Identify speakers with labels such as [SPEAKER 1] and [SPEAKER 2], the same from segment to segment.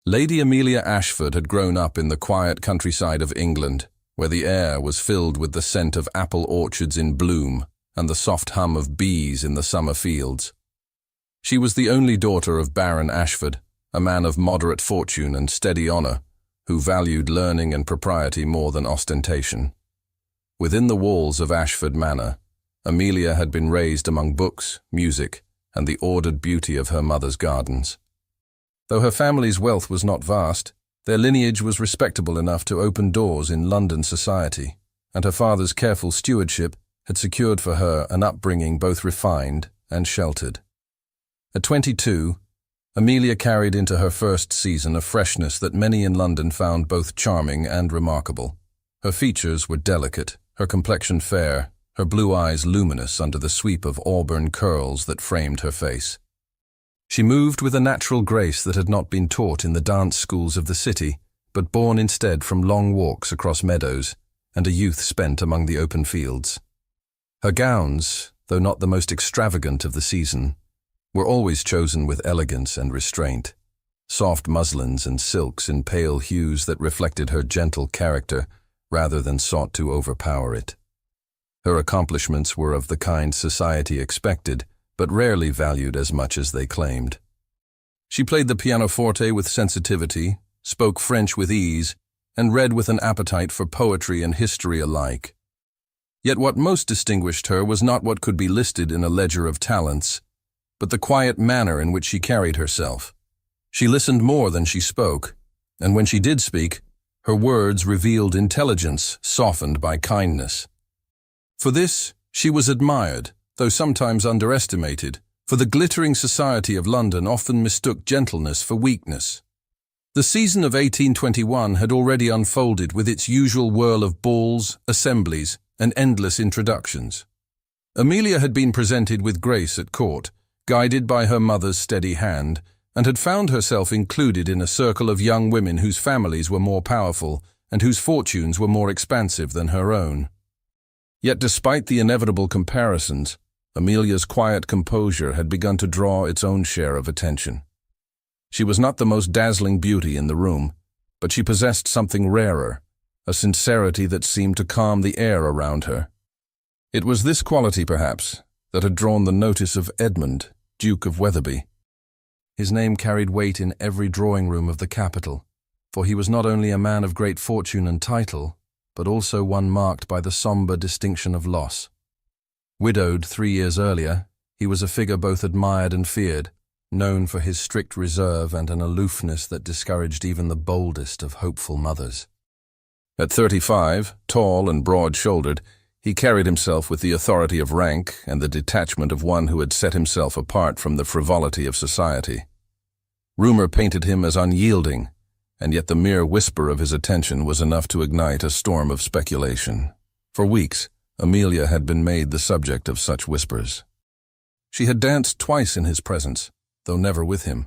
[SPEAKER 1] Lady Amelia Ashford had grown up in the quiet countryside of England, where the air was filled with the scent of apple orchards in bloom and the soft hum of bees in the summer fields. She was the only daughter of Baron Ashford, a man of moderate fortune and steady honour, who valued learning and propriety more than ostentation. Within the walls of Ashford Manor, Amelia had been raised among books, music, and the ordered beauty of her mother's gardens. Though her family's wealth was not vast, their lineage was respectable enough to open doors in London society, and her father's careful stewardship had secured for her an upbringing both refined and sheltered. At 22, Amelia carried into her first season a freshness that many in London found both charming and remarkable. Her features were delicate, her complexion fair, her blue eyes luminous under the sweep of auburn curls that framed her face. She moved with a natural grace that had not been taught in the dance schools of the city, but born instead from long walks across meadows and a youth spent among the open fields. Her gowns, though not the most extravagant of the season, were always chosen with elegance and restraint, soft muslins and silks in pale hues that reflected her gentle character rather than sought to overpower it. Her accomplishments were of the kind society expected, but rarely valued as much as they claimed. She played the pianoforte with sensitivity, spoke French with ease, and read with an appetite for poetry and history alike. Yet what most distinguished her was not what could be listed in a ledger of talents, but the quiet manner in which she carried herself. She listened more than she spoke, and when she did speak, her words revealed intelligence softened by kindness. For this, she was admired, though sometimes underestimated, for the glittering society of London often mistook gentleness for weakness. The season of 1821 had already unfolded with its usual whirl of balls, assemblies, and endless introductions. Amelia had been presented with grace at court, guided by her mother's steady hand, and had found herself included in a circle of young women whose families were more powerful and whose fortunes were more expansive than her own. Yet despite the inevitable comparisons, Amelia's quiet composure had begun to draw its own share of attention. She was not the most dazzling beauty in the room, but she possessed something rarer, a sincerity that seemed to calm the air around her. It was this quality, perhaps, that had drawn the notice of Edmund, Duke of Wetherby. His name carried weight in every drawing-room of the capital, for he was not only a man of great fortune and title, but also one marked by the sombre distinction of loss. Widowed 3 years earlier, he was a figure both admired and feared, known for his strict reserve and an aloofness that discouraged even the boldest of hopeful mothers. At 35, tall and broad-shouldered, he carried himself with the authority of rank and the detachment of one who had set himself apart from the frivolity of society. Rumor painted him as unyielding, and yet the mere whisper of his attention was enough to ignite a storm of speculation. For weeks, Amelia had been made the subject of such whispers. She had danced twice in his presence, though never with him.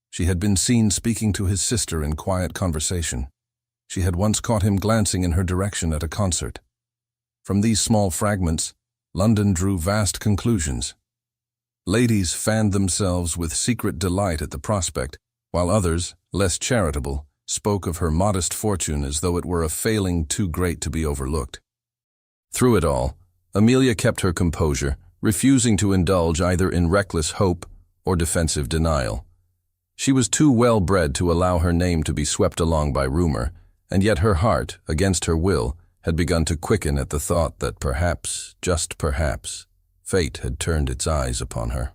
[SPEAKER 1] She had been seen speaking to his sister in quiet conversation. She had once caught him glancing in her direction at a concert. From these small fragments, London drew vast conclusions. Ladies fanned themselves with secret delight at the prospect, while others, less charitable, spoke of her modest fortune as though it were a failing too great to be overlooked. Through it all, Amelia kept her composure, refusing to indulge either in reckless hope or defensive denial. She was too well bred to allow her name to be swept along by rumor, and yet her heart, against her will, had begun to quicken at the thought that perhaps, just perhaps, fate had turned its eyes upon her.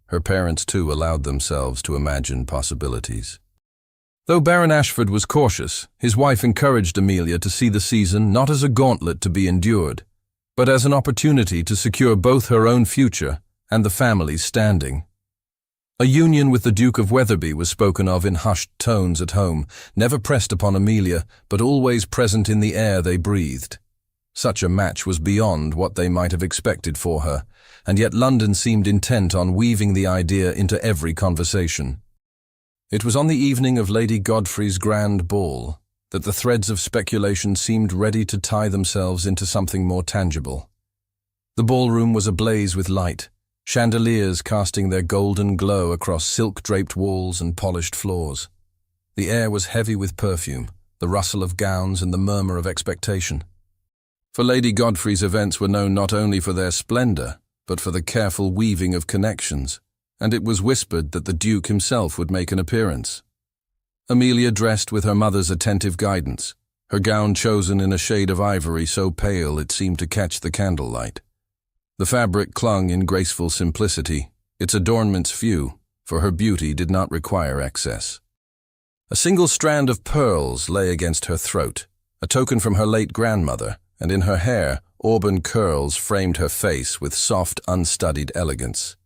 [SPEAKER 1] Her parents, too, allowed themselves to imagine possibilities. Though Baron Ashford was cautious, his wife encouraged Amelia to see the season not as a gauntlet to be endured, but as an opportunity to secure both her own future and the family's standing. A union with the Duke of Wetherby was spoken of in hushed tones at home, never pressed upon Amelia, but always present in the air they breathed. Such a match was beyond what they might have expected for her, and yet London seemed intent on weaving the idea into every conversation. It was on the evening of Lady Godfrey's grand ball that the threads of speculation seemed ready to tie themselves into something more tangible. The ballroom was ablaze with light, chandeliers casting their golden glow across silk-draped walls and polished floors. The air was heavy with perfume, the rustle of gowns and the murmur of expectation. For Lady Godfrey's events were known not only for their splendor, but for the careful weaving of connections, and it was whispered that the Duke himself would make an appearance. Amelia dressed with her mother's attentive guidance, her gown chosen in a shade of ivory so pale it seemed to catch the candlelight. The fabric clung in graceful simplicity, its adornments few, for her beauty did not require excess. A single strand of pearls lay against her throat, a token from her late grandmother, and in her hair, auburn curls framed her face with soft, unstudied elegance.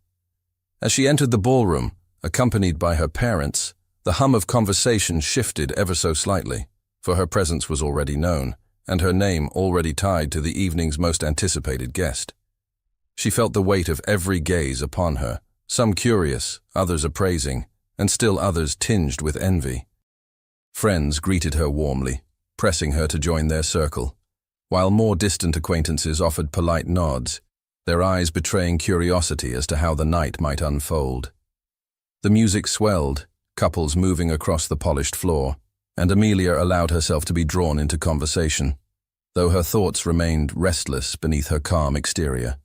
[SPEAKER 1] As she entered the ballroom, accompanied by her parents, the hum of conversation shifted ever so slightly, for her presence was already known, and her name already tied to the evening's most anticipated guest. She felt the weight of every gaze upon her, some curious, others appraising, and still others tinged with envy. Friends greeted her warmly, pressing her to join their circle, while more distant acquaintances offered polite nods, their eyes betraying curiosity as to how the night might unfold. The music swelled, couples moving across the polished floor, and Amelia allowed herself to be drawn into conversation, though her thoughts remained restless beneath her calm exterior.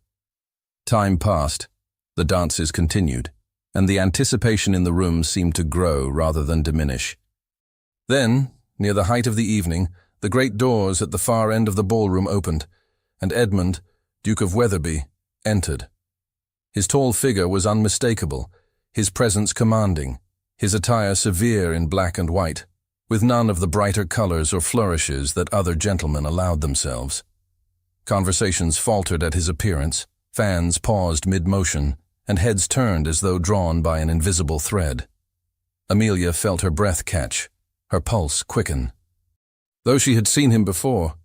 [SPEAKER 1] Time passed, the dances continued, and the anticipation in the room seemed to grow rather than diminish. Then, near the height of the evening, the great doors at the far end of the ballroom opened, and Edmund, Duke of Wetherby, entered. His tall figure was unmistakable, his presence commanding, his attire severe in black and white, with none of the brighter colors or flourishes that other gentlemen allowed themselves. Conversations faltered at his appearance, fans paused mid-motion, and heads turned as though drawn by an invisible thread. Amelia felt her breath catch, her pulse quicken. Though she had seen him before,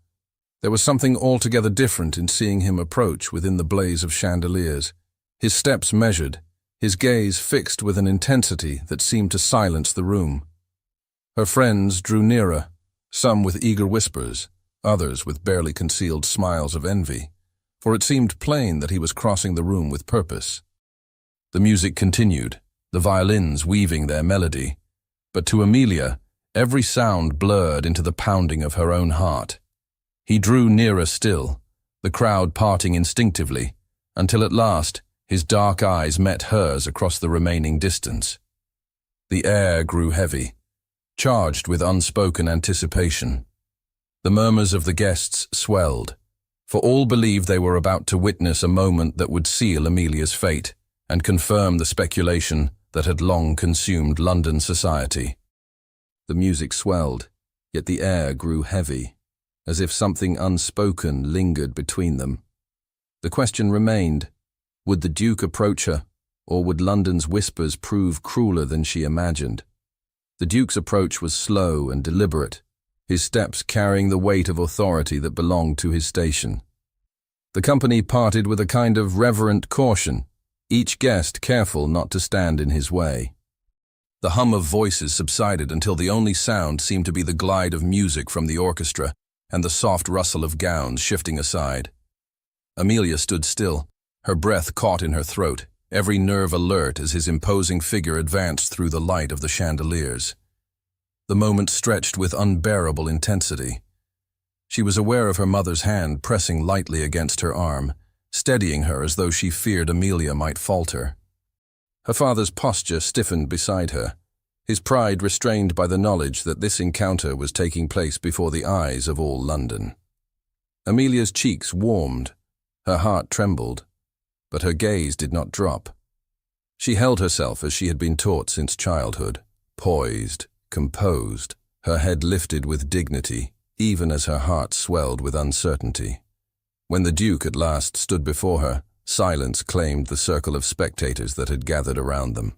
[SPEAKER 1] there was something altogether different in seeing him approach within the blaze of chandeliers, his steps measured, his gaze fixed with an intensity that seemed to silence the room. Her friends drew nearer, some with eager whispers, others with barely concealed smiles of envy, for it seemed plain that he was crossing the room with purpose. The music continued, the violins weaving their melody, but to Amelia, every sound blurred into the pounding of her own heart. He drew nearer still, the crowd parting instinctively, until at last his dark eyes met hers across the remaining distance. The air grew heavy, charged with unspoken anticipation. The murmurs of the guests swelled, for all believed they were about to witness a moment that would seal Amelia's fate and confirm the speculation that had long consumed London society. The music swelled, yet the air grew heavy, as if something unspoken lingered between them. The question remained, would the Duke approach her, or would London's whispers prove crueler than she imagined? The Duke's approach was slow and deliberate, his steps carrying the weight of authority that belonged to his station. The company parted with a kind of reverent caution, each guest careful not to stand in his way. The hum of voices subsided until the only sound seemed to be the glide of music from the orchestra and the soft rustle of gowns shifting aside. Amelia stood still, her breath caught in her throat, every nerve alert as his imposing figure advanced through the light of the chandeliers. The moment stretched with unbearable intensity. She was aware of her mother's hand pressing lightly against her arm, steadying her as though she feared Amelia might falter. Her father's posture stiffened beside her, his pride restrained by the knowledge that this encounter was taking place before the eyes of all London. Amelia's cheeks warmed, her heart trembled, but her gaze did not drop. She held herself as she had been taught since childhood, poised, composed, her head lifted with dignity, even as her heart swelled with uncertainty. When the Duke at last stood before her, silence claimed the circle of spectators that had gathered around them.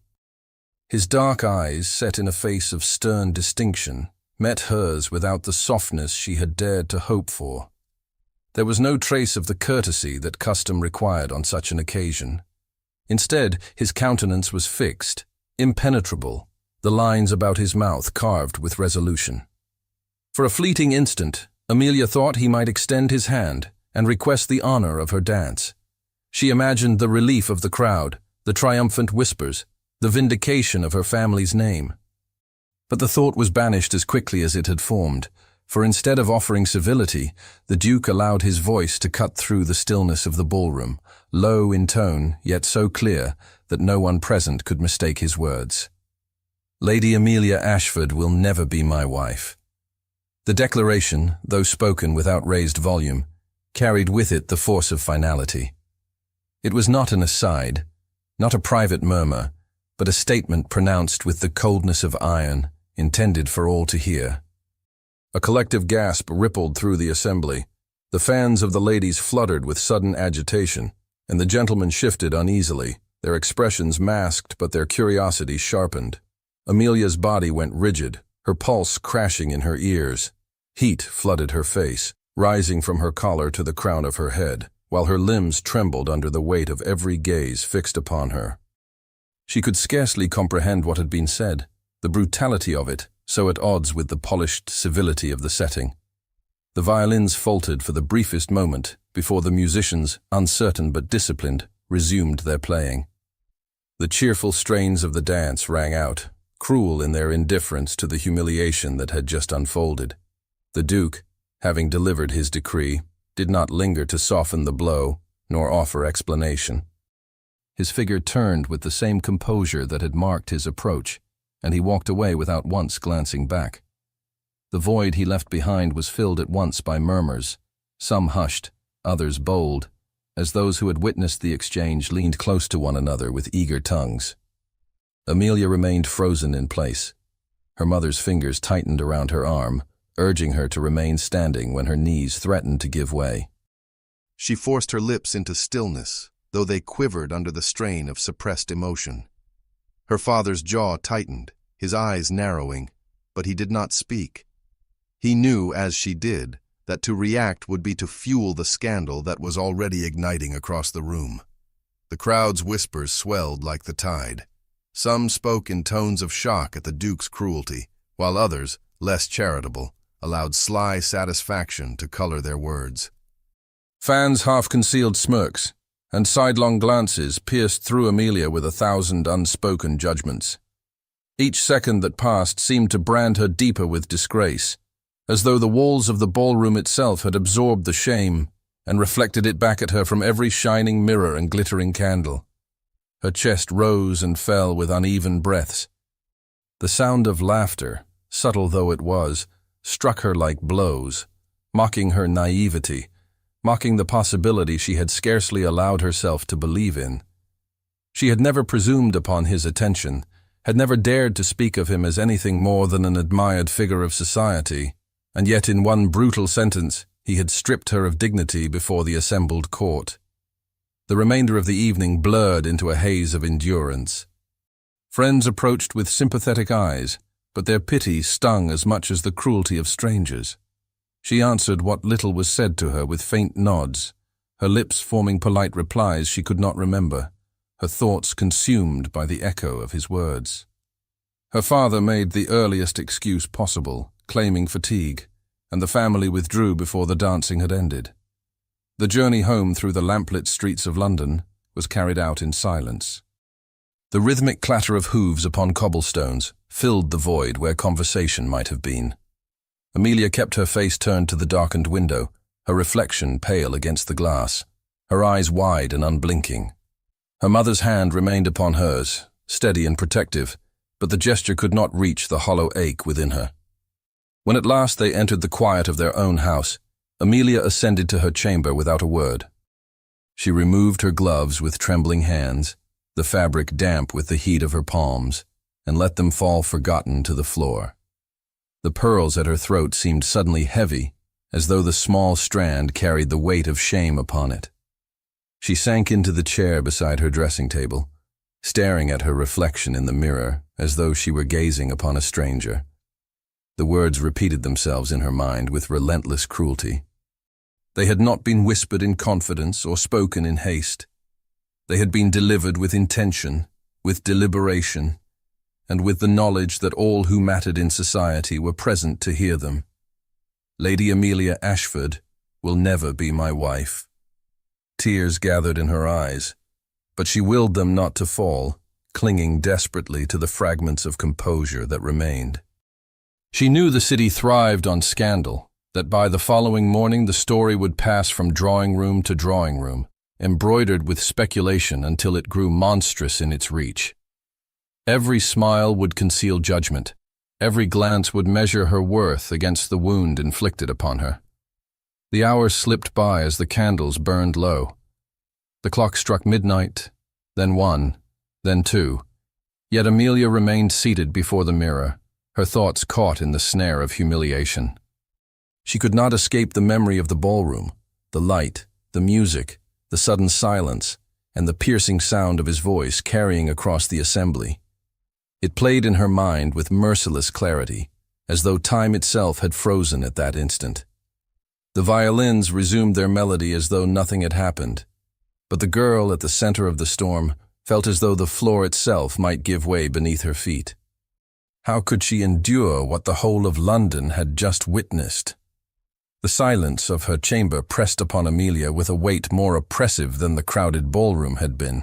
[SPEAKER 1] His dark eyes, set in a face of stern distinction, met hers without the softness she had dared to hope for. There was no trace of the courtesy that custom required on such an occasion. Instead, his countenance was fixed, impenetrable, the lines about his mouth carved with resolution. For a fleeting instant, Amelia thought he might extend his hand and request the honor of her dance. She imagined the relief of the crowd, the triumphant whispers, the vindication of her family's name. But the thought was banished as quickly as it had formed, for instead of offering civility, the Duke allowed his voice to cut through the stillness of the ballroom, low in tone, yet so clear that no one present could mistake his words. "Lady Amelia Ashford will never be my wife." The declaration, though spoken without raised volume, carried with it the force of finality. It was not an aside, not a private murmur, but a statement pronounced with the coldness of iron, intended for all to hear. A collective gasp rippled through the assembly. The fans of the ladies fluttered with sudden agitation, and the gentlemen shifted uneasily, their expressions masked but their curiosity sharpened. Amelia's body went rigid, her pulse crashing in her ears. Heat flooded her face, rising from her collar to the crown of her head, while her limbs trembled under the weight of every gaze fixed upon her. She could scarcely comprehend what had been said, the brutality of it, so at odds with the polished civility of the setting. The violins faltered for the briefest moment before the musicians, uncertain but disciplined, resumed their playing. The cheerful strains of the dance rang out, cruel in their indifference to the humiliation that had just unfolded. The Duke, having delivered his decree, did not linger to soften the blow, nor offer explanation. His figure turned with the same composure that had marked his approach, and he walked away without once glancing back. The void he left behind was filled at once by murmurs, some hushed, others bold, as those who had witnessed the exchange leaned close to one another with eager tongues. Amelia remained frozen in place. Her mother's fingers tightened around her arm, urging her to remain standing when her knees threatened to give way.
[SPEAKER 2] She forced her lips into stillness, though they quivered under the strain of suppressed emotion. Her father's jaw tightened, his eyes narrowing, but he did not speak. He knew, as she did, that to react would be to fuel the scandal that was already igniting across the room. The crowd's whispers swelled like the tide. Some spoke in tones of shock at the Duke's cruelty, while others, less charitable, allowed sly satisfaction to color their words.
[SPEAKER 1] Fans half-concealed smirks, and sidelong glances pierced through Amelia with 1,000 unspoken judgments. Each second that passed seemed to brand her deeper with disgrace, as though the walls of the ballroom itself had absorbed the shame and reflected it back at her from every shining mirror and glittering candle. Her chest rose and fell with uneven breaths. The sound of laughter, subtle though it was, struck her like blows, mocking her naivety, mocking the possibility she had scarcely allowed herself to believe in. She had never presumed upon his attention, had never dared to speak of him as anything more than an admired figure of society, and yet in one brutal sentence he had stripped her of dignity before the assembled court. The remainder of the evening blurred into a haze of endurance. Friends approached with sympathetic eyes, but their pity stung as much as the cruelty of strangers. She answered what little was said to her with faint nods, her lips forming polite replies she could not remember, her thoughts consumed by the echo of his words. Her father made the earliest excuse possible, claiming fatigue, and the family withdrew before the dancing had ended. The journey home through the lamplit streets of London was carried out in silence. The rhythmic clatter of hooves upon cobblestones filled the void where conversation might have been. Amelia kept her face turned to the darkened window, her reflection pale against the glass, her eyes wide and unblinking. Her mother's hand remained upon hers, steady and protective, but the gesture could not reach the hollow ache within her. When at last they entered the quiet of their own house, Amelia ascended to her chamber without a word. She removed her gloves with trembling hands, the fabric damp with the heat of her palms, and let them fall forgotten to the floor. The pearls at her throat seemed suddenly heavy, as though the small strand carried the weight of shame upon it. She sank into the chair beside her dressing table, staring at her reflection in the mirror as though she were gazing upon a stranger. The words repeated themselves in her mind with relentless cruelty. They had not been whispered in confidence or spoken in haste. They had been delivered with intention, with deliberation, and with the knowledge that all who mattered in society were present to hear them. Lady Amelia Ashford will never be my wife. Tears gathered in her eyes, but she willed them not to fall, clinging desperately to the fragments of composure that remained. She knew the city thrived on scandal, that by the following morning the story would pass from drawing room to drawing room, embroidered with speculation until it grew monstrous in its reach. Every smile would conceal judgment. Every glance would measure her worth against the wound inflicted upon her. The hours slipped by as the candles burned low. The clock struck midnight, then 1, then 2. Yet Amelia remained seated before the mirror, her thoughts caught in the snare of humiliation. She could not escape the memory of the ballroom, the light, the music, the sudden silence, and the piercing sound of his voice carrying across the assembly. It played in her mind with merciless clarity, as though time itself had frozen at that instant. The violins resumed their melody as though nothing had happened, but the girl at the center of the storm felt as though the floor itself might give way beneath her feet. How could she endure what the whole of London had just witnessed? The silence of her chamber pressed upon Amelia with a weight more oppressive than the crowded ballroom had been.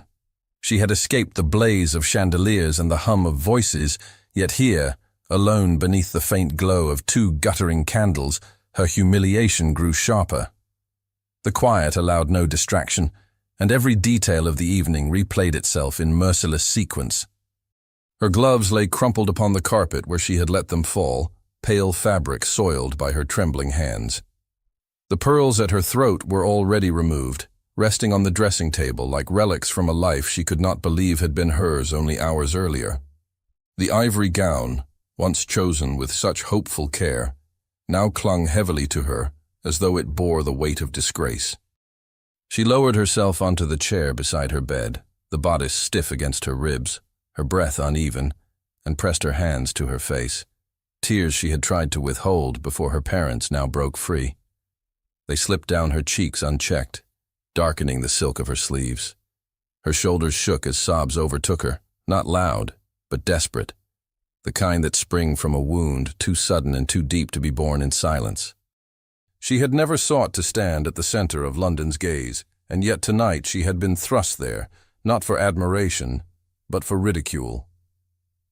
[SPEAKER 1] She had escaped the blaze of chandeliers and the hum of voices, yet here, alone beneath the faint glow of 2 guttering candles, her humiliation grew sharper. The quiet allowed no distraction, and every detail of the evening replayed itself in merciless sequence. Her gloves lay crumpled upon the carpet where she had let them fall, pale fabric soiled by her trembling hands. The pearls at her throat were already removed, resting on the dressing table like relics from a life she could not believe had been hers only hours earlier. The ivory gown, once chosen with such hopeful care, now clung heavily to her as though it bore the weight of disgrace. She lowered herself onto the chair beside her bed, the bodice stiff against her ribs, her breath uneven, and pressed her hands to her face. Tears she had tried to withhold before her parents now broke free. They slipped down her cheeks unchecked, darkening the silk of her sleeves. Her shoulders shook as sobs overtook her, not loud, but desperate, the kind that spring from a wound too sudden and too deep to be borne in silence. She had never sought to stand at the center of London's gaze, and yet tonight she had been thrust there, not for admiration, but for ridicule.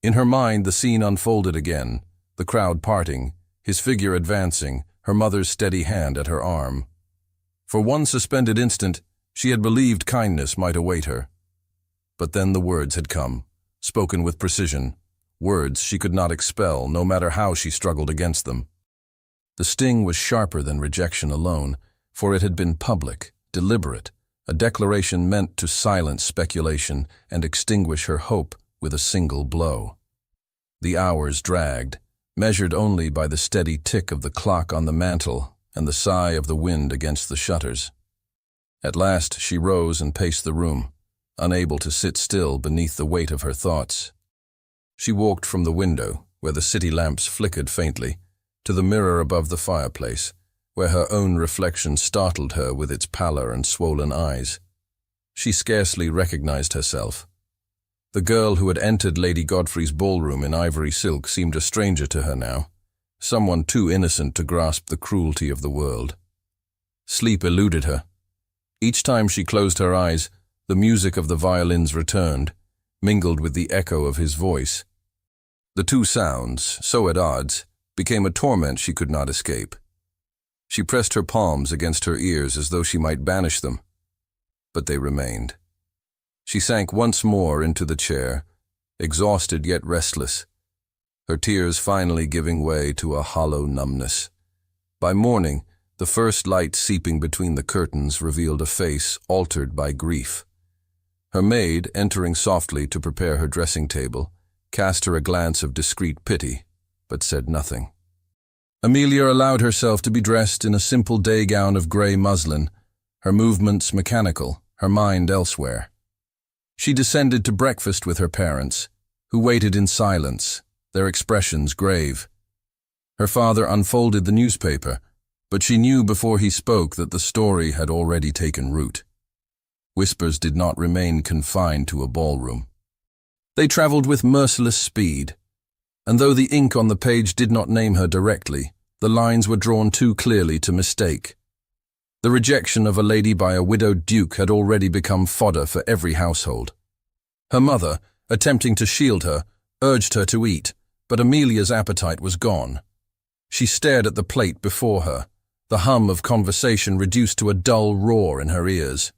[SPEAKER 1] In her mind the scene unfolded again, the crowd parting, his figure advancing, her mother's steady hand at her arm. For one suspended instant, she had believed kindness might await her. But then the words had come, spoken with precision, words she could not expel no matter how she struggled against them. The sting was sharper than rejection alone, for it had been public, deliberate, a declaration meant to silence speculation and extinguish her hope with a single blow. The hours dragged, measured only by the steady tick of the clock on the mantel and the sigh of the wind against the shutters. At last she rose and paced the room, unable to sit still beneath the weight of her thoughts. She walked from the window, where the city lamps flickered faintly, to the mirror above the fireplace, where her own reflection startled her with its pallor and swollen eyes. She scarcely recognized herself. The girl who had entered Lady Godfrey's ballroom in ivory silk seemed a stranger to her now, someone too innocent to grasp the cruelty of the world. Sleep eluded her. Each time she closed her eyes, the music of the violins returned, mingled with the echo of his voice. The 2 sounds, so at odds, became a torment she could not escape. She pressed her palms against her ears as though she might banish them, but they remained. She sank once more into the chair, exhausted yet restless, her tears finally giving way to a hollow numbness. By morning, the first light seeping between the curtains revealed a face altered by grief. Her maid, entering softly to prepare her dressing table, cast her a glance of discreet pity, but said nothing. Amelia allowed herself to be dressed in a simple day gown of grey muslin, her movements mechanical, her mind elsewhere. She descended to breakfast with her parents, who waited in silence, their expressions grave. Her father unfolded the newspaper, but she knew before he spoke that the story had already taken root. Whispers did not remain confined to a ballroom. They traveled with merciless speed, and though the ink on the page did not name her directly, the lines were drawn too clearly to mistake. The rejection of a lady by a widowed duke had already become fodder for every household. Her mother, attempting to shield her, urged her to eat, but Amelia's appetite was gone, She stared at the plate before her, the hum of conversation reduced to a dull roar in her ears.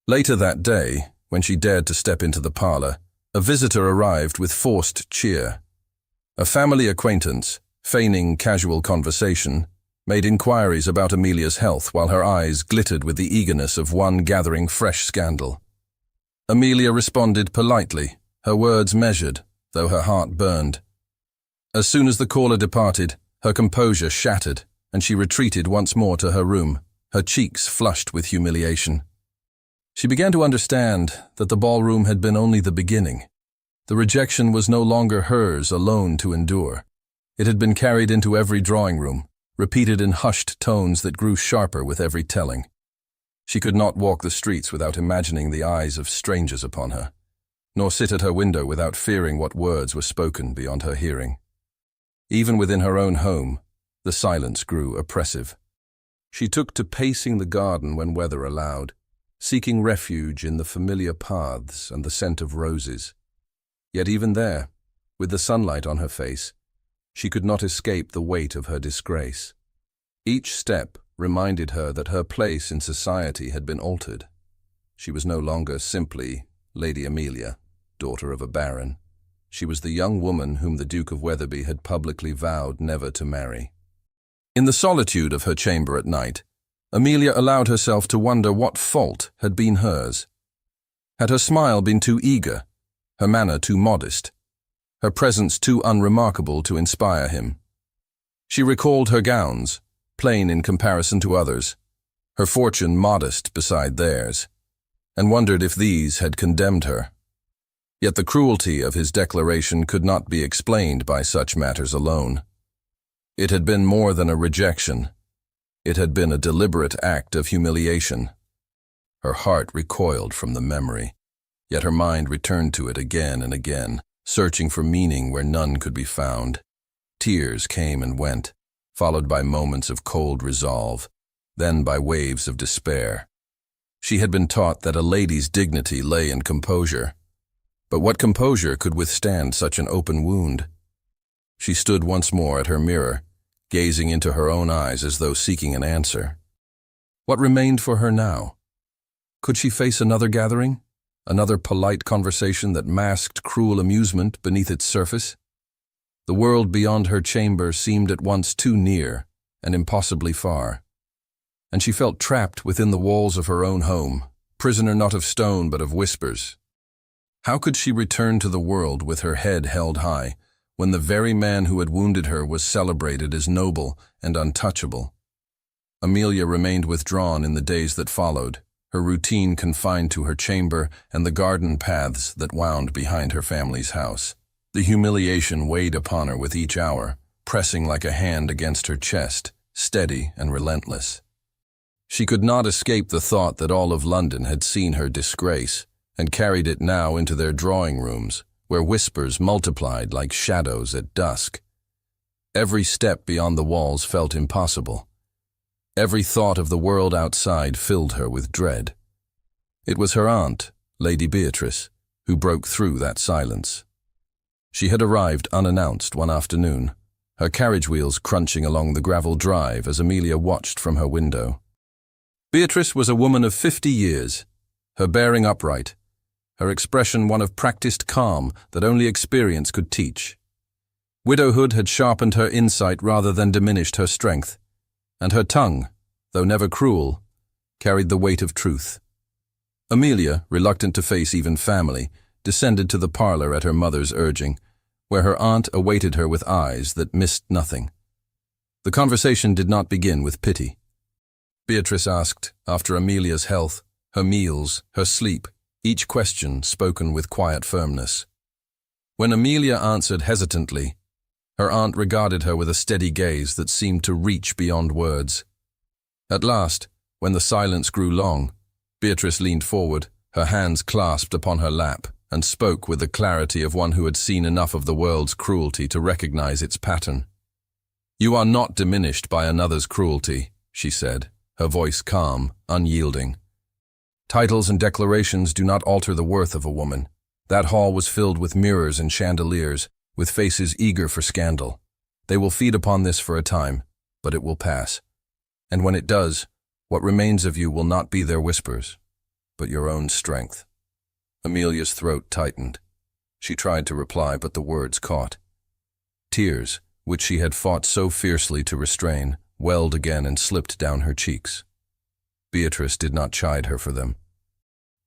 [SPEAKER 1] Later that day, when she dared to step into the parlor, a visitor arrived with forced cheer. A family acquaintance, feigning casual conversation, made inquiries about Amelia's health while her eyes glittered with the eagerness of one gathering fresh scandal. Amelia responded politely, her words measured, though her heart burned. As soon as the caller departed, her composure shattered, and she retreated once more to her room, her cheeks flushed with humiliation. She began to understand that the ballroom had been only the beginning. The rejection was no longer hers alone to endure. It had been carried into every drawing room, repeated in hushed tones that grew sharper with every telling. She could not walk the streets without imagining the eyes of strangers upon her, nor sit at her window without fearing what words were spoken beyond her hearing. Even within her own home, the silence grew oppressive. She took to pacing the garden when weather allowed, seeking refuge in the familiar paths and the scent of roses. Yet even there, with the sunlight on her face, she could not escape the weight of her disgrace. Each step reminded her that her place in society had been altered. She was no longer simply Lady Amelia, daughter of a baron. She was the young woman whom the Duke of Wetherby had publicly vowed never to marry. In the solitude of her chamber at night, Amelia allowed herself to wonder what fault had been hers. Had her smile been too eager, her manner too modest, her presence too unremarkable to inspire him? She recalled her gowns, plain in comparison to others, her fortune modest beside theirs, and wondered if these had condemned her. Yet the cruelty of his declaration could not be explained by such matters alone. It had been more than a rejection. It had been a deliberate act of humiliation. Her heart recoiled from the memory, yet her mind returned to it again and again, searching for meaning where none could be found. Tears came and went, followed by moments of cold resolve, then by waves of despair. She had been taught that a lady's dignity lay in composure. But what composure could withstand such an open wound? She stood once more at her mirror, gazing into her own eyes as though seeking an answer. What remained for her now? Could she face another gathering? Another polite conversation that masked cruel amusement beneath its surface? The world beyond her chamber seemed at once too near and impossibly far. And she felt trapped within the walls of her own home, prisoner not of stone but of whispers. How could she return to the world with her head held high, when the very man who had wounded her was celebrated as noble and untouchable? Amelia remained withdrawn in the days that followed, her routine confined to her chamber and the garden paths that wound behind her family's house. The humiliation weighed upon her with each hour, pressing like a hand against her chest, steady and relentless. She could not escape the thought that all of London had seen her disgrace, and carried it now into their drawing rooms, where whispers multiplied like shadows at dusk. Every step beyond the walls felt impossible. Every thought of the world outside filled her with dread. It was her aunt, Lady Beatrice, who broke through that silence. She had arrived unannounced one afternoon, her carriage wheels crunching along the gravel drive as Amelia watched from her window. Beatrice was a woman of 50 years, her bearing upright, her expression one of practiced calm that only experience could teach. Widowhood had sharpened her insight rather than diminished her strength, and her tongue, though never cruel, carried the weight of truth. Amelia, reluctant to face even family, descended to the parlor at her mother's urging, where her aunt awaited her with eyes that missed nothing. The conversation did not begin with pity. Beatrice asked after Amelia's health, her meals, her sleep, each question spoken with quiet firmness. When Amelia answered hesitantly, her aunt regarded her with a steady gaze that seemed to reach beyond words. At last, when the silence grew long, Beatrice leaned forward, her hands clasped upon her lap, and spoke with the clarity of one who had seen enough of the world's cruelty to recognize its pattern. "You are not diminished by another's cruelty," she said, her voice calm, unyielding. "Titles and declarations do not alter the worth of a woman. That hall was filled with mirrors and chandeliers, with faces eager for scandal. They will feed upon this for a time, but it will pass. And when it does, what remains of you will not be their whispers, but your own strength. Amelia's throat tightened. She tried to reply, but the words caught. Tears, which she had fought so fiercely to restrain, welled again and slipped down her cheeks. Beatrice did not chide her for them.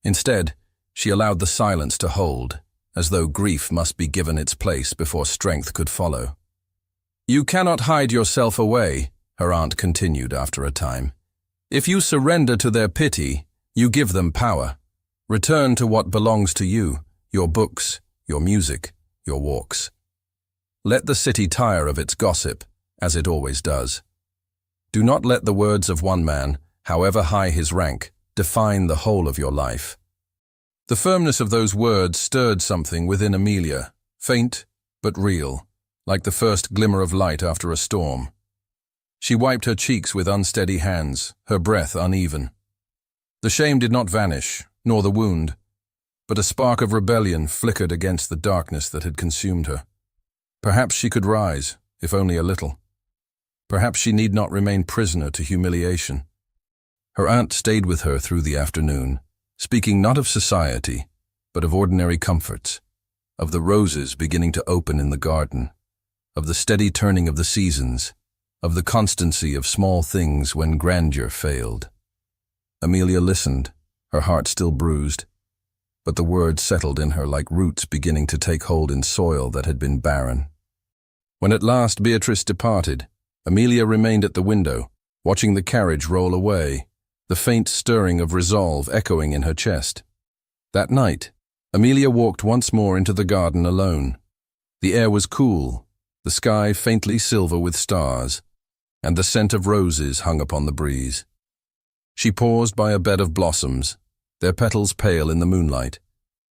[SPEAKER 1] Instead, she allowed the silence to hold, as though grief must be given its place before strength could follow. You cannot hide yourself away, her aunt continued after a time. If you surrender to their pity, you give them power. Return to what belongs to you, your books, your music, your walks. Let the city tire of its gossip, as it always does. Do not let the words of one man, however high his rank, define the whole of your life. The firmness of those words stirred something within Amelia, faint but real, like the first glimmer of light after a storm. She wiped her cheeks with unsteady hands, her breath uneven. The shame did not vanish, nor the wound, but a spark of rebellion flickered against the darkness that had consumed her. Perhaps she could rise, if only a little. Perhaps she need not remain prisoner to humiliation. Her aunt stayed with her through the afternoon, speaking not of society, but of ordinary comforts, of the roses beginning to open in the garden, of the steady turning of the seasons, of the constancy of small things when grandeur failed. Amelia listened, her heart still bruised, but the words settled in her like roots beginning to take hold in soil that had been barren. When at last Beatrice departed, Amelia remained at the window, watching the carriage roll away, the faint stirring of resolve echoing in her chest. That night, Amelia walked once more into the garden alone. The air was cool, the sky faintly silver with stars, and the scent of roses hung upon the breeze. She paused by a bed of blossoms, their petals pale in the moonlight,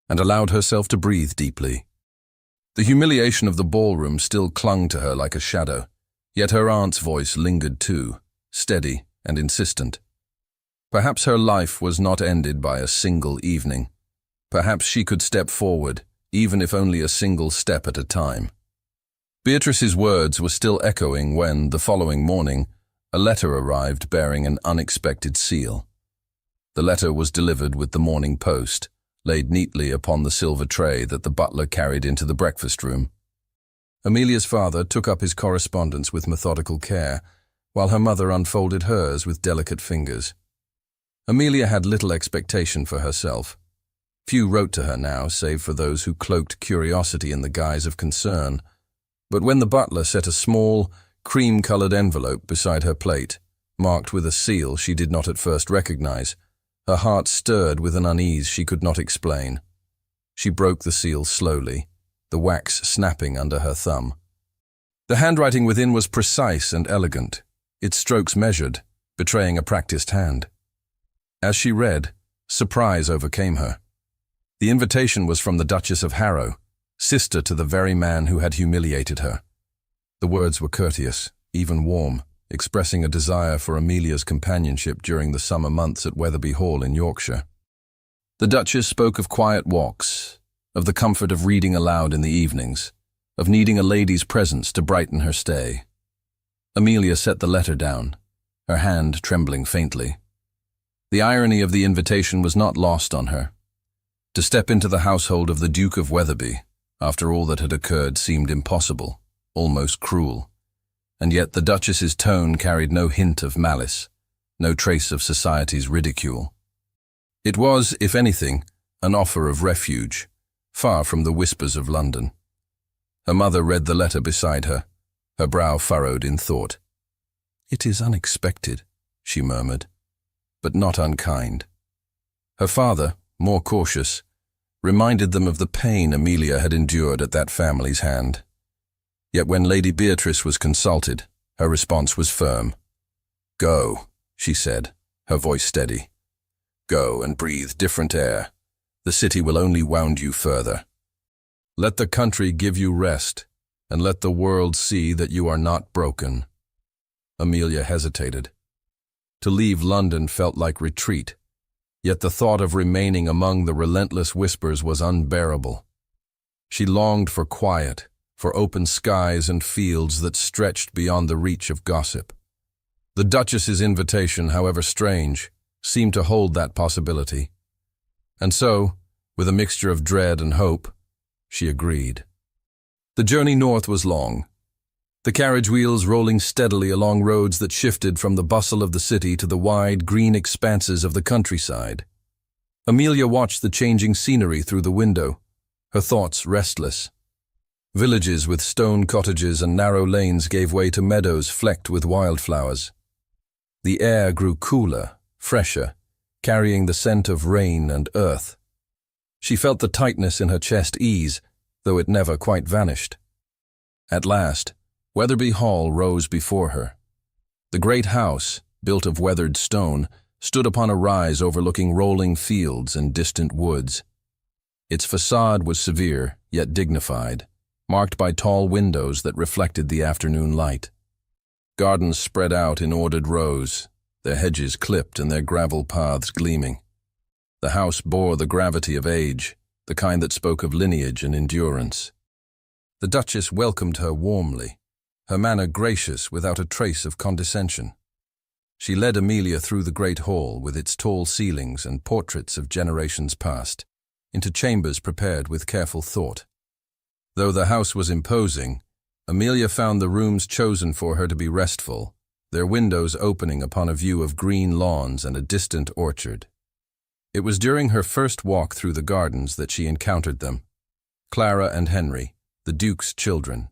[SPEAKER 1] and allowed herself to breathe deeply. The humiliation of the ballroom still clung to her like a shadow, yet her aunt's voice lingered too, steady and insistent. Perhaps her life was not ended by a single evening. Perhaps she could step forward, even if only a single step at a time. Beatrice's words were still echoing when, the following morning, a letter arrived bearing an unexpected seal. The letter was delivered with the morning post, laid neatly upon the silver tray that the butler carried into the breakfast room. Amelia's father took up his correspondence with methodical care, while her mother unfolded hers with delicate fingers. Amelia had little expectation for herself. Few wrote to her now, save for those who cloaked curiosity in the guise of concern. But when the butler set a small, cream-colored envelope beside her plate, marked with a seal she did not at first recognize, her heart stirred with an unease she could not explain. She broke the seal slowly, the wax snapping under her thumb. The handwriting within was precise and elegant, its strokes measured, betraying a practiced hand. As she read, surprise overcame her. The invitation was from the Duchess of Harrow, sister to the very man who had humiliated her. The words were courteous, even warm, expressing a desire for Amelia's companionship during the summer months at Wetherby Hall in Yorkshire. The Duchess spoke of quiet walks, of the comfort of reading aloud in the evenings, of needing a lady's presence to brighten her stay. Amelia set the letter down, her hand trembling faintly. The irony of the invitation was not lost on her. To step into the household of the Duke of Wetherby, after all that had occurred, seemed impossible, almost cruel. And yet the Duchess's tone carried no hint of malice, no trace of society's ridicule. It was, if anything, an offer of refuge, far from the whispers of London. Her mother read the letter beside her, her brow furrowed in thought. "It is unexpected," she murmured, "but not unkind." Her father, more cautious, reminded them of the pain Amelia had endured at that family's hand. Yet when Lady Beatrice was consulted, her response was firm. "Go," she said, her voice steady. "Go and breathe different air. The city will only wound you further. Let the country give you rest, and let the world see that you are not broken." Amelia hesitated. To leave London felt like retreat, yet the thought of remaining among the relentless whispers was unbearable. She longed for quiet, for open skies and fields that stretched beyond the reach of gossip. The Duchess's invitation, however strange, seemed to hold that possibility. And so, with a mixture of dread and hope, she agreed. The journey north was long, the carriage wheels rolling steadily along roads that shifted from the bustle of the city to the wide, green expanses of the countryside. Amelia watched the changing scenery through the window, her thoughts restless. Villages with stone cottages and narrow lanes gave way to meadows flecked with wildflowers. The air grew cooler, fresher, carrying the scent of rain and earth. She felt the tightness in her chest ease, though it never quite vanished. At last, Wetherby Hall rose before her. The great house, built of weathered stone, stood upon a rise overlooking rolling fields and distant woods. Its facade was severe, yet dignified, marked by tall windows that reflected the afternoon light. Gardens spread out in ordered rows, their hedges clipped and their gravel paths gleaming. The house bore the gravity of age, the kind that spoke of lineage and endurance. The Duchess welcomed her warmly, her manner gracious without a trace of condescension. She led Amelia through the great hall with its tall ceilings and portraits of generations past, into chambers prepared with careful thought. Though the house was imposing, Amelia found the rooms chosen for her to be restful, their windows opening upon a view of green lawns and a distant orchard. It was during her first walk through the gardens that she encountered them, Clara and Henry, the Duke's children.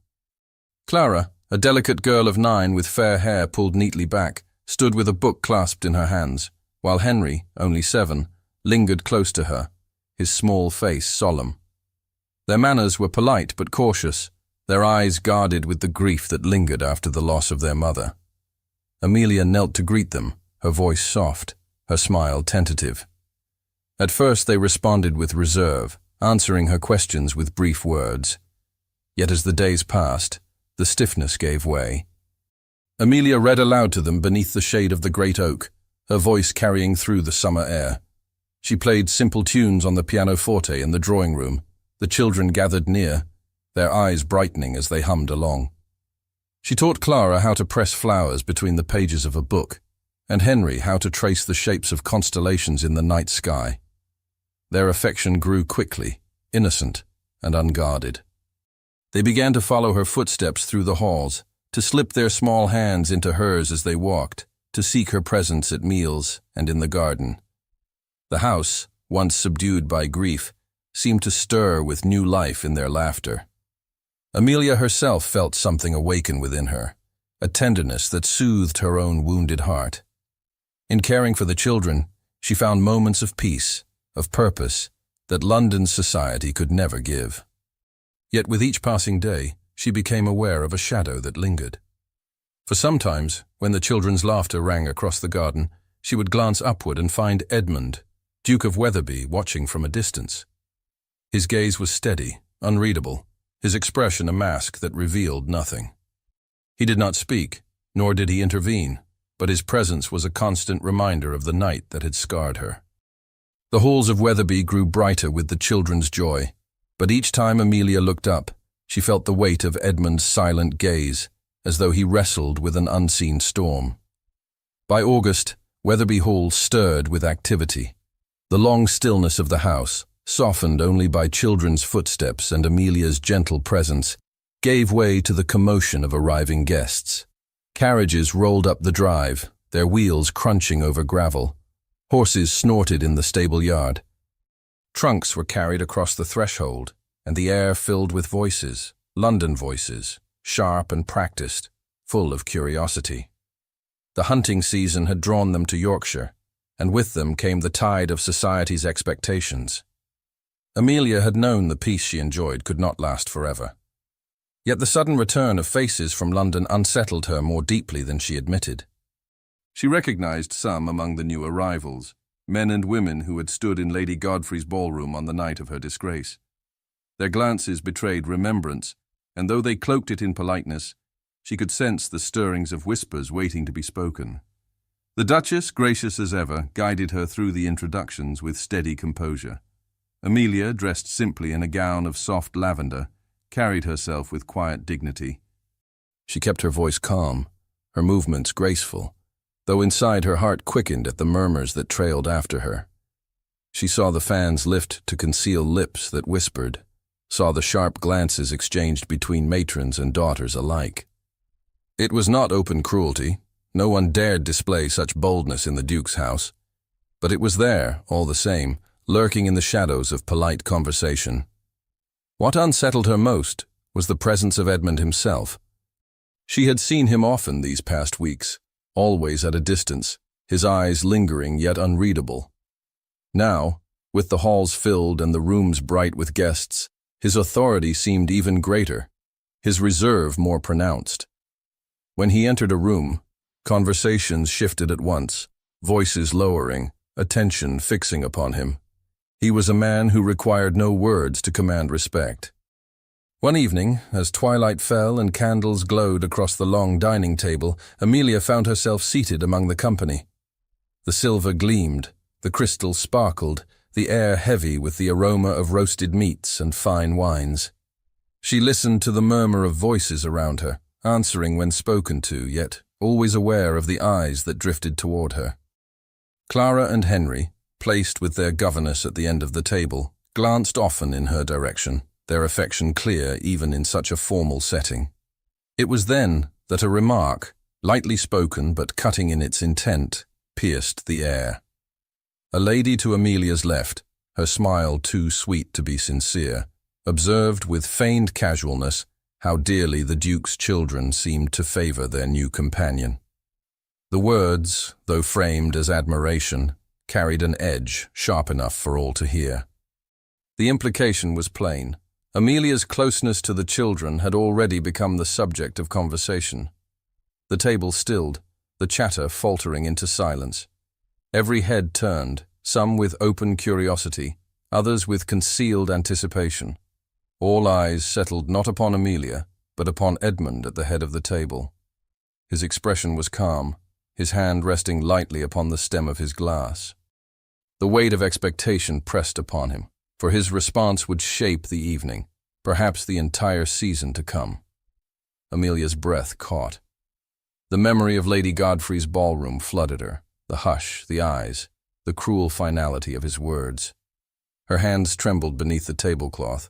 [SPEAKER 1] Clara, a delicate girl of 9 with fair hair pulled neatly back, stood with a book clasped in her hands, while Henry, only 7, lingered close to her, his small face solemn. Their manners were polite but cautious, their eyes guarded with the grief that lingered after the loss of their mother. Amelia knelt to greet them, her voice soft, her smile tentative. At first they responded with reserve, answering her questions with brief words. Yet as the days passed, the stiffness gave way. Amelia read aloud to them beneath the shade of the great oak, her voice carrying through the summer air. She played simple tunes on the pianoforte in the drawing room. The children gathered near, their eyes brightening as they hummed along. She taught Clara how to press flowers between the pages of a book, and Henry how to trace the shapes of constellations in the night sky. Their affection grew quickly, innocent and unguarded. They began to follow her footsteps through the halls, to slip their small hands into hers as they walked, to seek her presence at meals and in the garden. The house, once subdued by grief, seemed to stir with new life in their laughter. Amelia herself felt something awaken within her, a tenderness that soothed her own wounded heart. In caring for the children, she found moments of peace, of purpose, that London's society could never give. Yet with each passing day, she became aware of a shadow that lingered. For sometimes, when the children's laughter rang across the garden, she would glance upward and find Edmund, Duke of Wetherby, watching from a distance. His gaze was steady, unreadable, his expression a mask that revealed nothing. He did not speak, nor did he intervene, but his presence was a constant reminder of the night that had scarred her. The halls of Wetherby grew brighter with the children's joy, but each time Amelia looked up, she felt the weight of Edmund's silent gaze, as though he wrestled with an unseen storm. By August, Wetherby Hall stirred with activity. The long stillness of the house, softened only by children's footsteps and Amelia's gentle presence, gave way to the commotion of arriving guests. Carriages rolled up the drive, their wheels crunching over gravel. Horses snorted in the stable yard. Trunks were carried across the threshold, and the air filled with voices, London voices, sharp and practiced, full of curiosity. The hunting season had drawn them to Yorkshire, and with them came the tide of society's expectations. Amelia had known the peace she enjoyed could not last forever. Yet the sudden return of faces from London unsettled her more deeply than she admitted. She recognized some among the new arrivals, men and women who had stood in Lady Godfrey's ballroom on the night of her disgrace. Their glances betrayed remembrance, and though they cloaked it in politeness, she could sense the stirrings of whispers waiting to be spoken. The Duchess, gracious as ever, guided her through the introductions with steady composure. Amelia, dressed simply in a gown of soft lavender, carried herself with quiet dignity. She kept her voice calm, her movements graceful, though inside her heart quickened at the murmurs that trailed after her. She saw the fans lift to conceal lips that whispered, saw the sharp glances exchanged between matrons and daughters alike. It was not open cruelty. No one dared display such boldness in the Duke's house. But it was there, all the same, lurking in the shadows of polite conversation. What unsettled her most was the presence of Edmund himself. She had seen him often these past weeks, always at a distance, his eyes lingering yet unreadable. Now, with the halls filled and the rooms bright with guests, his authority seemed even greater, his reserve more pronounced. When he entered a room, conversations shifted at once, voices lowering, attention fixing upon him. He was a man who required no words to command respect. One evening, as twilight fell and candles glowed across the long dining table, Amelia found herself seated among the company. The silver gleamed, the crystal sparkled, the air heavy with the aroma of roasted meats and fine wines. She listened to the murmur of voices around her, answering when spoken to, yet always aware of the eyes that drifted toward her. Clara and Henry, placed with their governess at the end of the table, glanced often in her direction, their affection clear even in such a formal setting. It was then that a remark, lightly spoken but cutting in its intent, pierced the air. A lady to Amelia's left, her smile too sweet to be sincere, observed with feigned casualness how dearly the Duke's children seemed to favor their new companion. The words, though framed as admiration, carried an edge sharp enough for all to hear. The implication was plain. Amelia's closeness to the children had already become the subject of conversation. The table stilled, the chatter faltering into silence. Every head turned, some with open curiosity, others with concealed anticipation. All eyes settled not upon Amelia, but upon Edmund at the head of the table. His expression was calm, his hand resting lightly upon the stem of his glass. The weight of expectation pressed upon him, for his response would shape the evening, perhaps the entire season to come. Amelia's breath caught. The memory of Lady Godfrey's ballroom flooded her, the hush, the eyes, the cruel finality of his words. Her hands trembled beneath the tablecloth,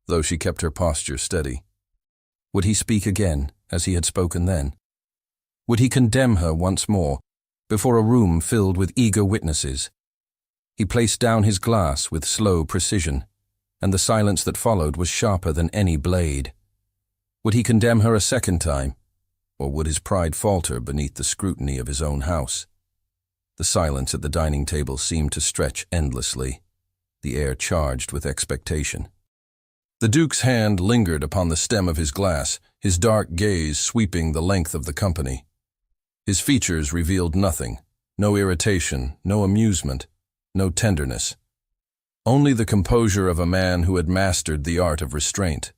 [SPEAKER 1] though she kept her posture steady. Would he speak again, as he had spoken then? Would he condemn her once more, before a room filled with eager witnesses? He placed down his glass with slow precision, and the silence that followed was sharper than any blade. Would he condemn her a second time, or would his pride falter beneath the scrutiny of his own house? The silence at the dining table seemed to stretch endlessly, the air charged with expectation. The Duke's hand lingered upon the stem of his glass, his dark gaze sweeping the length of the company. His features revealed nothing, no irritation, no amusement, no tenderness. Only the composure of a man who had mastered the art of restraint.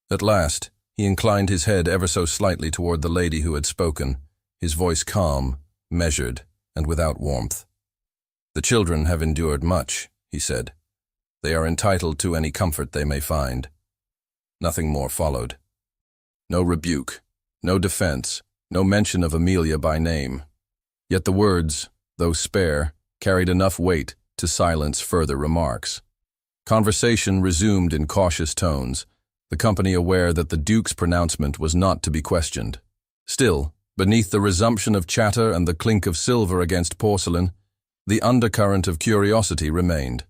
[SPEAKER 1] At last, he inclined his head ever so slightly toward the lady who had spoken, his voice calm, measured, and without warmth. "The children have endured much," he said. "They are entitled to any comfort they may find." Nothing more followed. No rebuke, no defense, no mention of Amelia by name. Yet the words, though spare, carried enough weight to silence further remarks. Conversation resumed in cautious tones, the company aware that the Duke's pronouncement was not to be questioned. Still, beneath the resumption of chatter and the clink of silver against porcelain, the undercurrent of curiosity remained.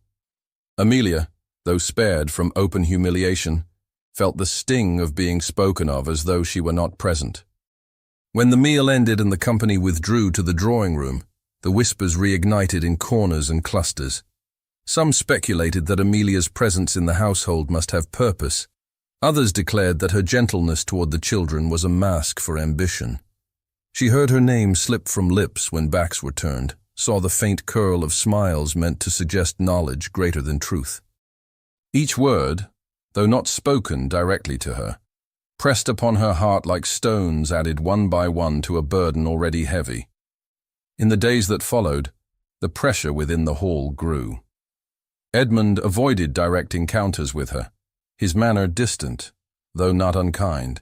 [SPEAKER 1] Amelia, though spared from open humiliation, felt the sting of being spoken of as though she were not present. When the meal ended and the company withdrew to the drawing-room, the whispers reignited in corners and clusters. Some speculated that Amelia's presence in the household must have purpose. Others declared that her gentleness toward the children was a mask for ambition. She heard her name slip from lips when backs were turned, saw the faint curl of smiles meant to suggest knowledge greater than truth. Each word, though not spoken directly to her, pressed upon her heart like stones added one by one to a burden already heavy. In the days that followed, the pressure within the hall grew. Edmund avoided direct encounters with her, his manner distant, though not unkind.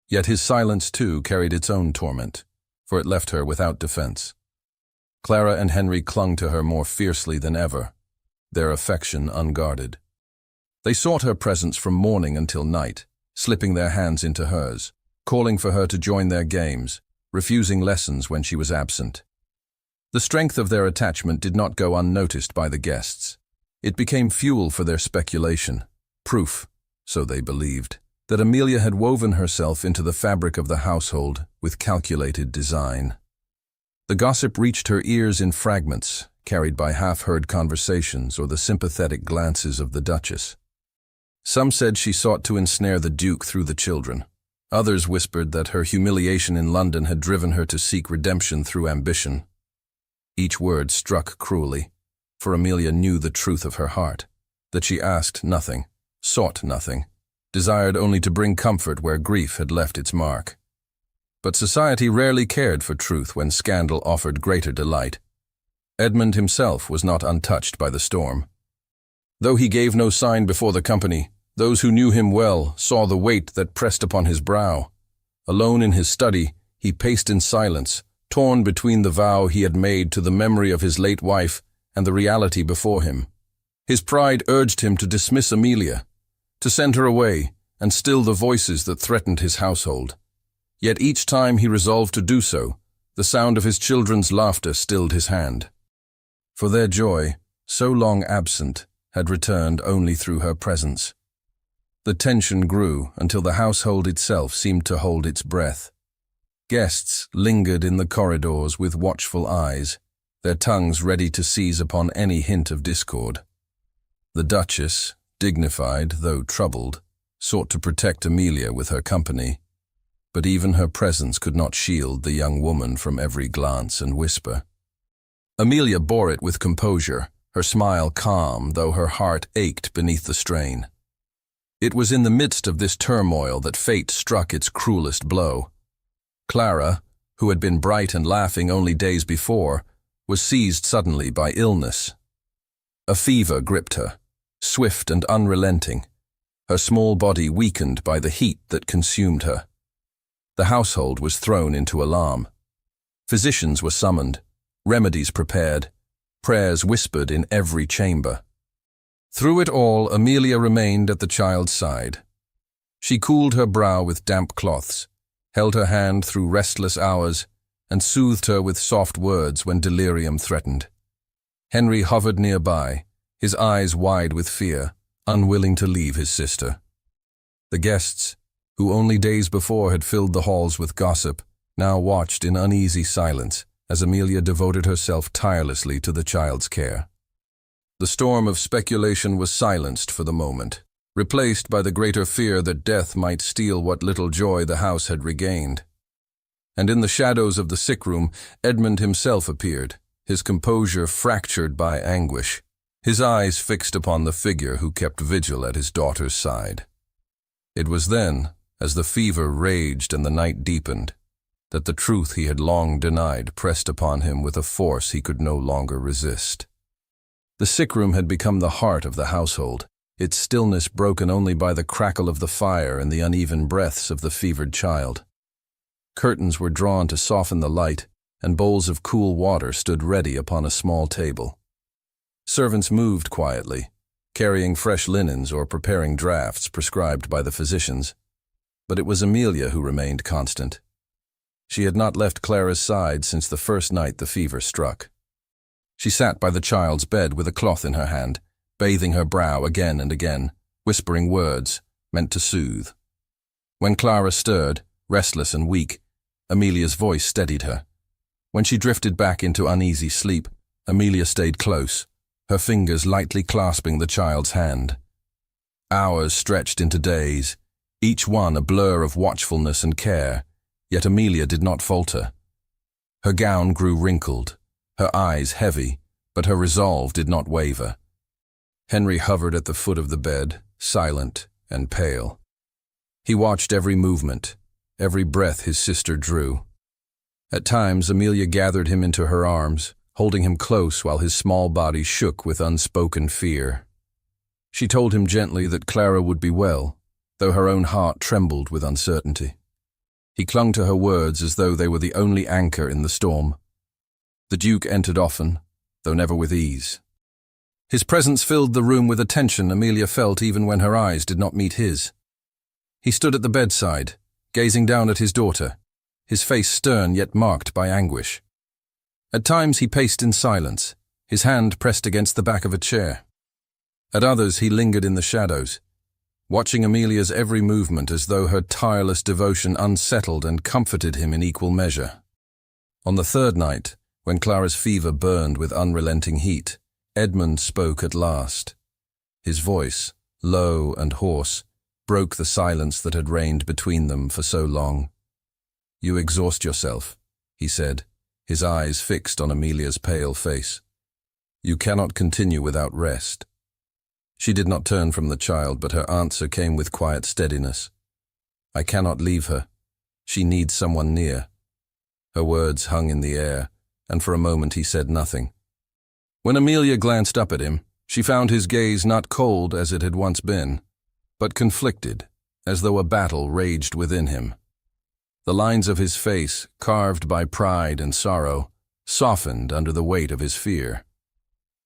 [SPEAKER 1] Yet his silence, too, carried its own torment, for it left her without defense. Clara and Henry clung to her more fiercely than ever, their affection unguarded. They sought her presence from morning until night, slipping their hands into hers, calling for her to join their games, refusing lessons when she was absent. The strength of their attachment did not go unnoticed by the guests. It became fuel for their speculation, proof, so they believed, that Amelia had woven herself into the fabric of the household with calculated design. The gossip reached her ears in fragments, carried by half-heard conversations or the sympathetic glances of the Duchess. Some said she sought to ensnare the Duke through the children. Others whispered that her humiliation in London had driven her to seek redemption through ambition. Each word struck cruelly, for Amelia knew the truth of her heart, that she asked nothing, sought nothing, desired only to bring comfort where grief had left its mark. But society rarely cared for truth when scandal offered greater delight. Edmund himself was not untouched by the storm. Though he gave no sign before the company, those who knew him well saw the weight that pressed upon his brow. Alone in his study, he paced in silence, torn between the vow he had made to the memory of his late wife and the reality before him. His pride urged him to dismiss Amelia, to send her away and still the voices that threatened his household. Yet each time he resolved to do so, the sound of his children's laughter stilled his hand. For their joy, so long absent, had returned only through her presence. The tension grew until the household itself seemed to hold its breath. Guests lingered in the corridors with watchful eyes, their tongues ready to seize upon any hint of discord. The Duchess, dignified though troubled, sought to protect Amelia with her company, but even her presence could not shield the young woman from every glance and whisper. Amelia bore it with composure, her smile calm though her heart ached beneath the strain. It was in the midst of this turmoil that fate struck its cruelest blow. Clara, who had been bright and laughing only days before, was seized suddenly by illness. A fever gripped her, swift and unrelenting, her small body weakened by the heat that consumed her. The household was thrown into alarm. Physicians were summoned, remedies prepared, prayers whispered in every chamber. Through it all, Amelia remained at the child's side. She cooled her brow with damp cloths, held her hand through restless hours, and soothed her with soft words when delirium threatened. Henry hovered nearby, his eyes wide with fear, unwilling to leave his sister. The guests, who only days before had filled the halls with gossip, now watched in uneasy silence as Amelia devoted herself tirelessly to the child's care. The storm of speculation was silenced for the moment, replaced by the greater fear that death might steal what little joy the house had regained. And in the shadows of the sick-room, Edmund himself appeared, his composure fractured by anguish, his eyes fixed upon the figure who kept vigil at his daughter's side. It was then, as the fever raged and the night deepened, that the truth he had long denied pressed upon him with a force he could no longer resist. The sick-room had become the heart of the household, its stillness broken only by the crackle of the fire and the uneven breaths of the fevered child. Curtains were drawn to soften the light, and bowls of cool water stood ready upon a small table. Servants moved quietly, carrying fresh linens or preparing draughts prescribed by the physicians, but it was Amelia who remained constant. She had not left Clara's side since the first night the fever struck. She sat by the child's bed with a cloth in her hand, bathing her brow again and again, whispering words meant to soothe. When Clara stirred, restless and weak, Amelia's voice steadied her. When she drifted back into uneasy sleep, Amelia stayed close, her fingers lightly clasping the child's hand. Hours stretched into days, each one a blur of watchfulness and care, yet Amelia did not falter. Her gown grew wrinkled, her eyes heavy, but her resolve did not waver. Henry hovered at the foot of the bed, silent and pale. He watched every movement, every breath his sister drew. At times, Amelia gathered him into her arms, holding him close while his small body shook with unspoken fear. She told him gently that Clara would be well, though her own heart trembled with uncertainty. He clung to her words as though they were the only anchor in the storm. The Duke entered often, though never with ease. His presence filled the room with a tension Amelia felt even when her eyes did not meet his. He stood at the bedside, gazing down at his daughter, his face stern yet marked by anguish. At times he paced in silence, his hand pressed against the back of a chair. At others he lingered in the shadows, watching Amelia's every movement as though her tireless devotion unsettled and comforted him in equal measure. On the third night, when Clara's fever burned with unrelenting heat, Edmund spoke at last. His voice, low and hoarse, broke the silence that had reigned between them for so long. "You exhaust yourself," he said, his eyes fixed on Amelia's pale face. "You cannot continue without rest." She did not turn from the child, but her answer came with quiet steadiness. "I cannot leave her. She needs someone near." Her words hung in the air, and for a moment he said nothing. When Amelia glanced up at him, she found his gaze not cold as it had once been, but conflicted, as though a battle raged within him. The lines of his face, carved by pride and sorrow, softened under the weight of his fear.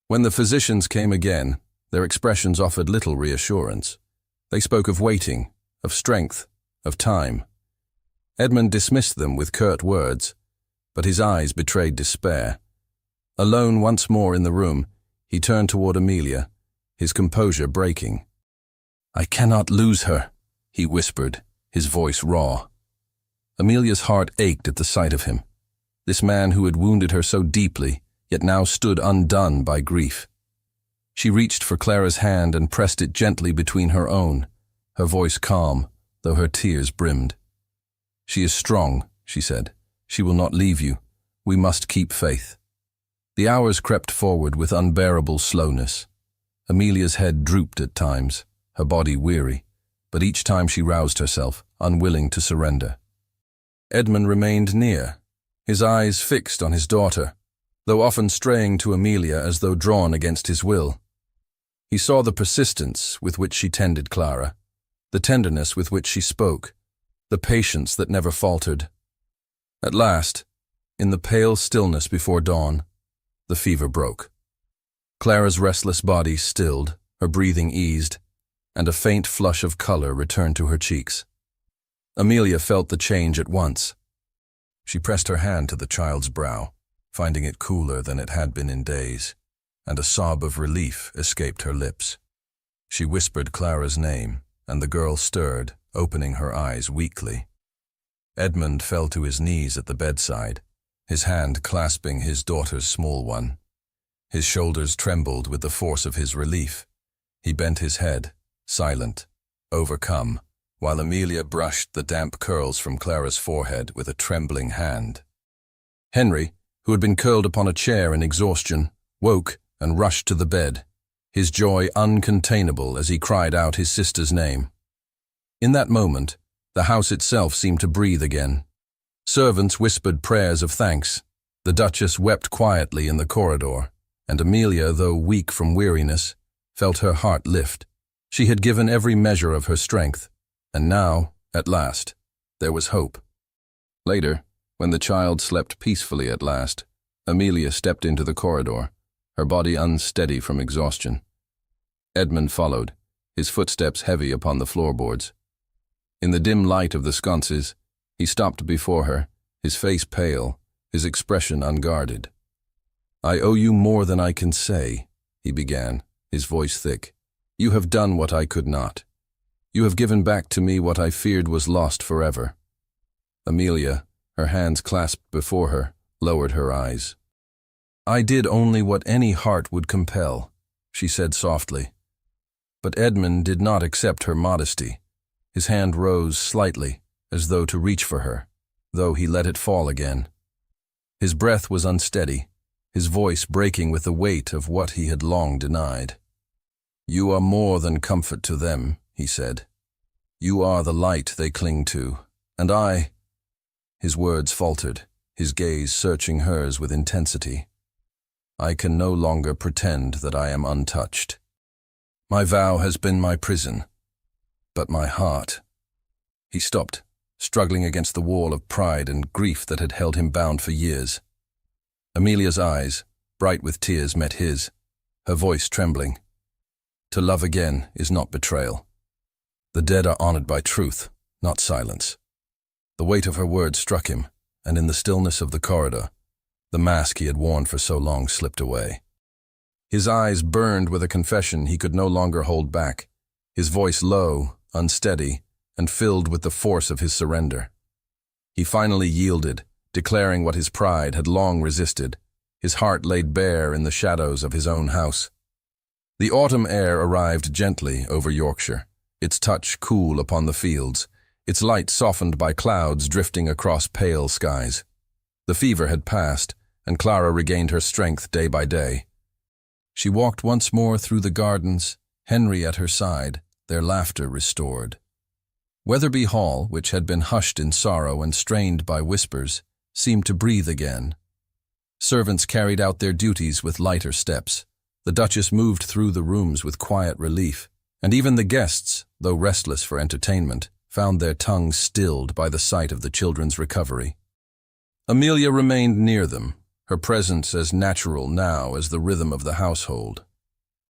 [SPEAKER 1] When the physicians came again, their expressions offered little reassurance. They spoke of waiting, of strength, of time. Edmund dismissed them with curt words, but his eyes betrayed despair. Alone once more in the room, he turned toward Amelia, his composure breaking. "I cannot lose her," he whispered, his voice raw. Amelia's heart ached at the sight of him. This man who had wounded her so deeply, yet now stood undone by grief. She reached for Clara's hand and pressed it gently between her own, her voice calm, though her tears brimmed. "She is strong," she said. "She will not leave you. We must keep faith." The hours crept forward with unbearable slowness. Amelia's head drooped at times, her body weary, but each time she roused herself, unwilling to surrender. Edmund remained near, his eyes fixed on his daughter, though often straying to Amelia as though drawn against his will. He saw the persistence with which she tended Clara, the tenderness with which she spoke, the patience that never faltered. At last, in the pale stillness before dawn, the fever broke. Clara's restless body stilled, her breathing eased, and a faint flush of color returned to her cheeks. Amelia felt the change at once. She pressed her hand to the child's brow, finding it cooler than it had been in days, and a sob of relief escaped her lips. She whispered Clara's name, and the girl stirred, opening her eyes weakly. Edmund fell to his knees at the bedside, his hand clasping his daughter's small one. His shoulders trembled with the force of his relief. He bent his head, silent, overcome, while Amelia brushed the damp curls from Clara's forehead with a trembling hand. Henry, who had been curled upon a chair in exhaustion, woke and rushed to the bed, his joy uncontainable as he cried out his sister's name. In that moment, the house itself seemed to breathe again. Servants whispered prayers of thanks, the Duchess wept quietly in the corridor, and Amelia, though weak from weariness, felt her heart lift. She had given every measure of her strength, and now, at last, there was hope. Later, when the child slept peacefully at last, Amelia stepped into the corridor, her body unsteady from exhaustion. Edmund followed, his footsteps heavy upon the floorboards. In the dim light of the sconces, he stopped before her, his face pale, his expression unguarded. "I owe you more than I can say," he began, his voice thick. "You have done what I could not. You have given back to me what I feared was lost forever." Amelia, her hands clasped before her, lowered her eyes. "I did only what any heart would compel," she said softly. But Edmund did not accept her modesty. His hand rose slightly, as though to reach for her, though he let it fall again. His breath was unsteady, his voice breaking with the weight of what he had long denied. "You are more than comfort to them," he said. "You are the light they cling to, and I—" His words faltered, his gaze searching hers with intensity. "I can no longer pretend that I am untouched. My vow has been my prison, but my heart." He stopped, struggling against the wall of pride and grief that had held him bound for years. Amelia's eyes, bright with tears, met his, her voice trembling. "To love again is not betrayal. The dead are honored by truth, not silence." The weight of her words struck him, and in the stillness of the corridor, the mask he had worn for so long slipped away. His eyes burned with a confession he could no longer hold back, his voice low, unsteady, and filled with the force of his surrender. He finally yielded, declaring what his pride had long resisted, his heart laid bare in the shadows of his own house. The autumn air arrived gently over Yorkshire, its touch cool upon the fields, its light softened by clouds drifting across pale skies. The fever had passed, and Clara regained her strength day by day. She walked once more through the gardens, Henry at her side, their laughter restored. Wetherby Hall, which had been hushed in sorrow and strained by whispers, seemed to breathe again. Servants carried out their duties with lighter steps. The Duchess moved through the rooms with quiet relief, and even the guests, though restless for entertainment, found their tongues stilled by the sight of the children's recovery. Amelia remained near them, her presence as natural now as the rhythm of the household.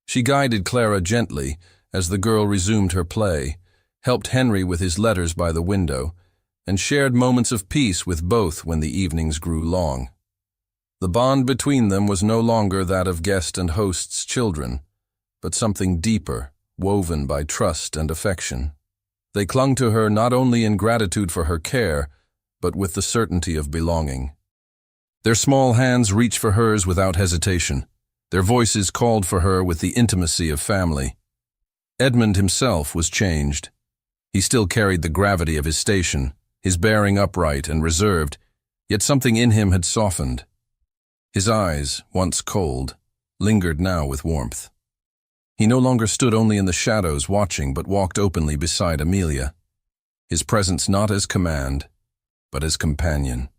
[SPEAKER 1] She guided Clara gently as the girl resumed her play, helped Henry with his letters by the window, and shared moments of peace with both when the evenings grew long. The bond between them was no longer that of guest and host's children, but something deeper, woven by trust and affection. They clung to her not only in gratitude for her care, but with the certainty of belonging. Their small hands reached for hers without hesitation. Their voices called for her with the intimacy of family. Edmund himself was changed. He still carried the gravity of his station, his bearing upright and reserved, yet something in him had softened. His eyes, once cold, lingered now with warmth. He no longer stood only in the shadows watching, but walked openly beside Amelia, his presence not as command, but as companion.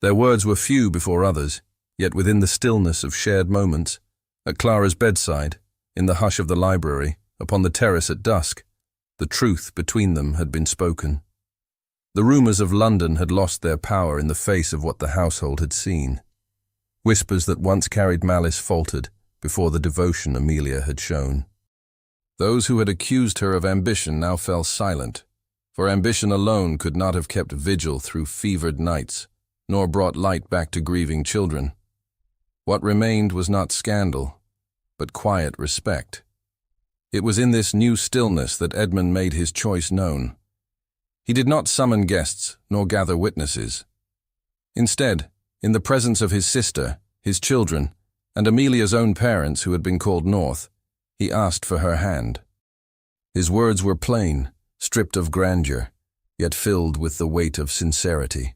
[SPEAKER 1] Their words were few before others, yet within the stillness of shared moments, at Clara's bedside, in the hush of the library, upon the terrace at dusk, the truth between them had been spoken. The rumors of London had lost their power in the face of what the household had seen. Whispers that once carried malice faltered before the devotion Amelia had shown. Those who had accused her of ambition now fell silent, for ambition alone could not have kept vigil through fevered nights, nor brought light back to grieving children. What remained was not scandal, but quiet respect. It was in this new stillness that Edmund made his choice known. He did not summon guests nor gather witnesses. Instead, in the presence of his sister, his children, and Amelia's own parents who had been called north, he asked for her hand. His words were plain, stripped of grandeur, yet filled with the weight of sincerity.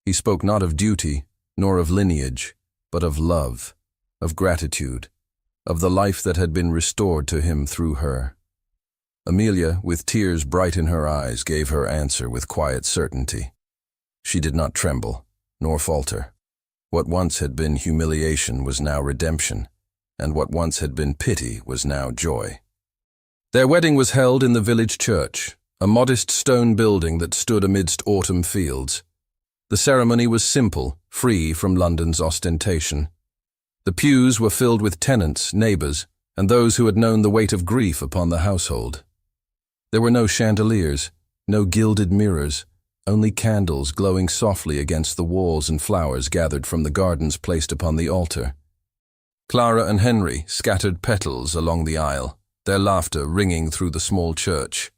[SPEAKER 1] He spoke not of duty, nor of lineage, but of love, of gratitude, of the life that had been restored to him through her. Amelia, with tears bright in her eyes, gave her answer with quiet certainty. She did not tremble, nor falter. What once had been humiliation was now redemption, and what once had been pity was now joy. Their wedding was held in the village church, a modest stone building that stood amidst autumn fields. The ceremony was simple, free from London's ostentation. The pews were filled with tenants, neighbors, and those who had known the weight of grief upon the household. There were no chandeliers, no gilded mirrors, only candles glowing softly against the walls and flowers gathered from the gardens placed upon the altar. Clara and Henry scattered petals along the aisle, their laughter ringing through the small church.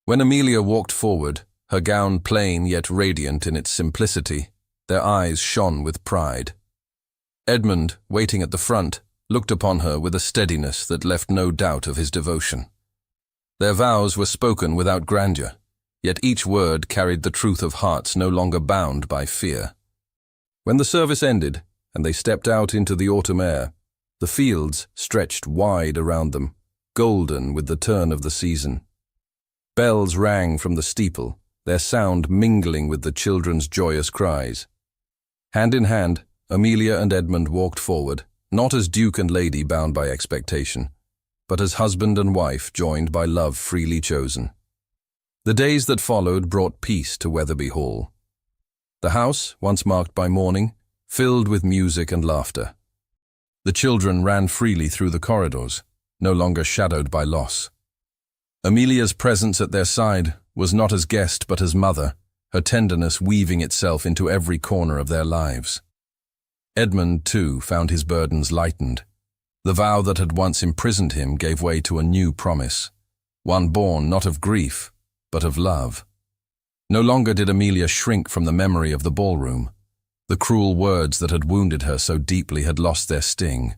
[SPEAKER 1] When Amelia walked forward, her gown plain yet radiant in its simplicity, their eyes shone with pride. Edmund, waiting at the front, looked upon her with a steadiness that left no doubt of his devotion. Their vows were spoken without grandeur, yet each word carried the truth of hearts no longer bound by fear. When the service ended, and they stepped out into the autumn air, the fields stretched wide around them, golden with the turn of the season. Bells rang from the steeple, their sound mingling with the children's joyous cries. Hand in hand, Amelia and Edmund walked forward, not as duke and lady bound by expectation, but as husband and wife joined by love freely chosen. The days that followed brought peace to Wetherby Hall. The house, once marked by mourning, filled with music and laughter. The children ran freely through the corridors, no longer shadowed by loss. Amelia's presence at their side was not as guest but as mother, her tenderness weaving itself into every corner of their lives. Edmund, too, found his burdens lightened. The vow that had once imprisoned him gave way to a new promise, one born not of grief, but of love. No longer did Amelia shrink from the memory of the ballroom. The cruel words that had wounded her so deeply had lost their sting.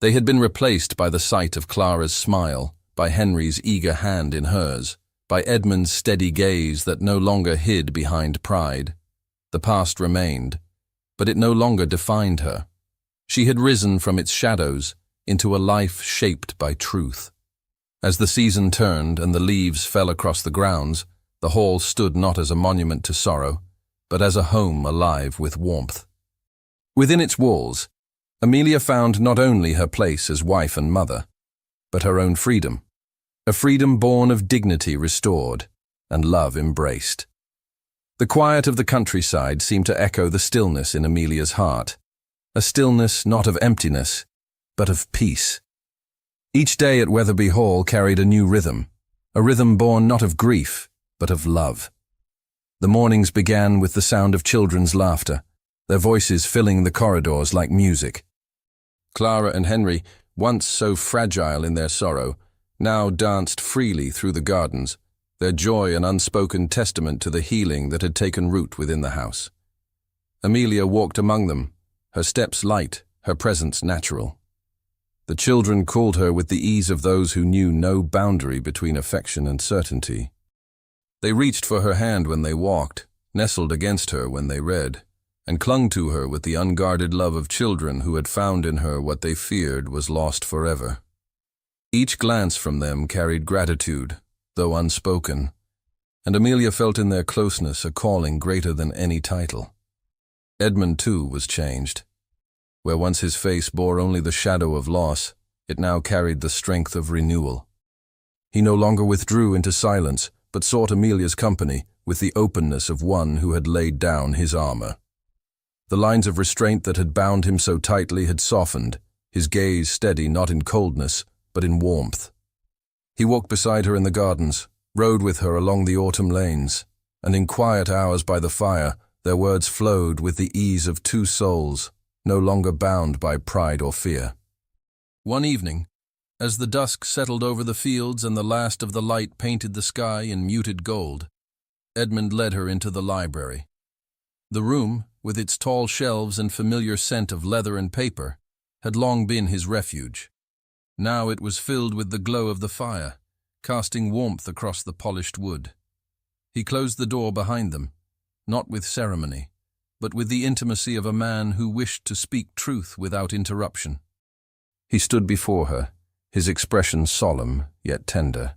[SPEAKER 1] They had been replaced by the sight of Clara's smile, by Henry's eager hand in hers, by Edmund's steady gaze that no longer hid behind pride. The past remained, but it no longer defined her. She had risen from its shadows into a life shaped by truth. As the season turned and the leaves fell across the grounds, the hall stood not as a monument to sorrow, but as a home alive with warmth. Within its walls, Amelia found not only her place as wife and mother, but her own freedom, a freedom born of dignity restored and love embraced. The quiet of the countryside seemed to echo the stillness in Amelia's heart, a stillness not of emptiness, but of peace. Each day at Wetherby Hall carried a new rhythm, a rhythm born not of grief, but of love. The mornings began with the sound of children's laughter, their voices filling the corridors like music. Clara and Henry, once so fragile in their sorrow, now danced freely through the gardens, their joy an unspoken testament to the healing that had taken root within the house. Amelia walked among them, her steps light, her presence natural. The children called her with the ease of those who knew no boundary between affection and certainty. They reached for her hand when they walked, nestled against her when they read, and clung to her with the unguarded love of children who had found in her what they feared was lost forever. Each glance from them carried gratitude, though unspoken, and Amelia felt in their closeness a calling greater than any title. Edmund, too, was changed. Where once his face bore only the shadow of loss, it now carried the strength of renewal. He no longer withdrew into silence, but sought Amelia's company with the openness of one who had laid down his armor. The lines of restraint that had bound him so tightly had softened, his gaze steady not in coldness, but in warmth. He walked beside her in the gardens, rode with her along the autumn lanes, and in quiet hours by the fire, their words flowed with the ease of two souls, no longer bound by pride or fear. One evening, as the dusk settled over the fields and the last of the light painted the sky in muted gold, Edmund led her into the library. The room, with its tall shelves and familiar scent of leather and paper, had long been his refuge. Now it was filled with the glow of the fire, casting warmth across the polished wood. He closed the door behind them, not with ceremony, but with the intimacy of a man who wished to speak truth without interruption. He stood before her, his expression solemn yet tender.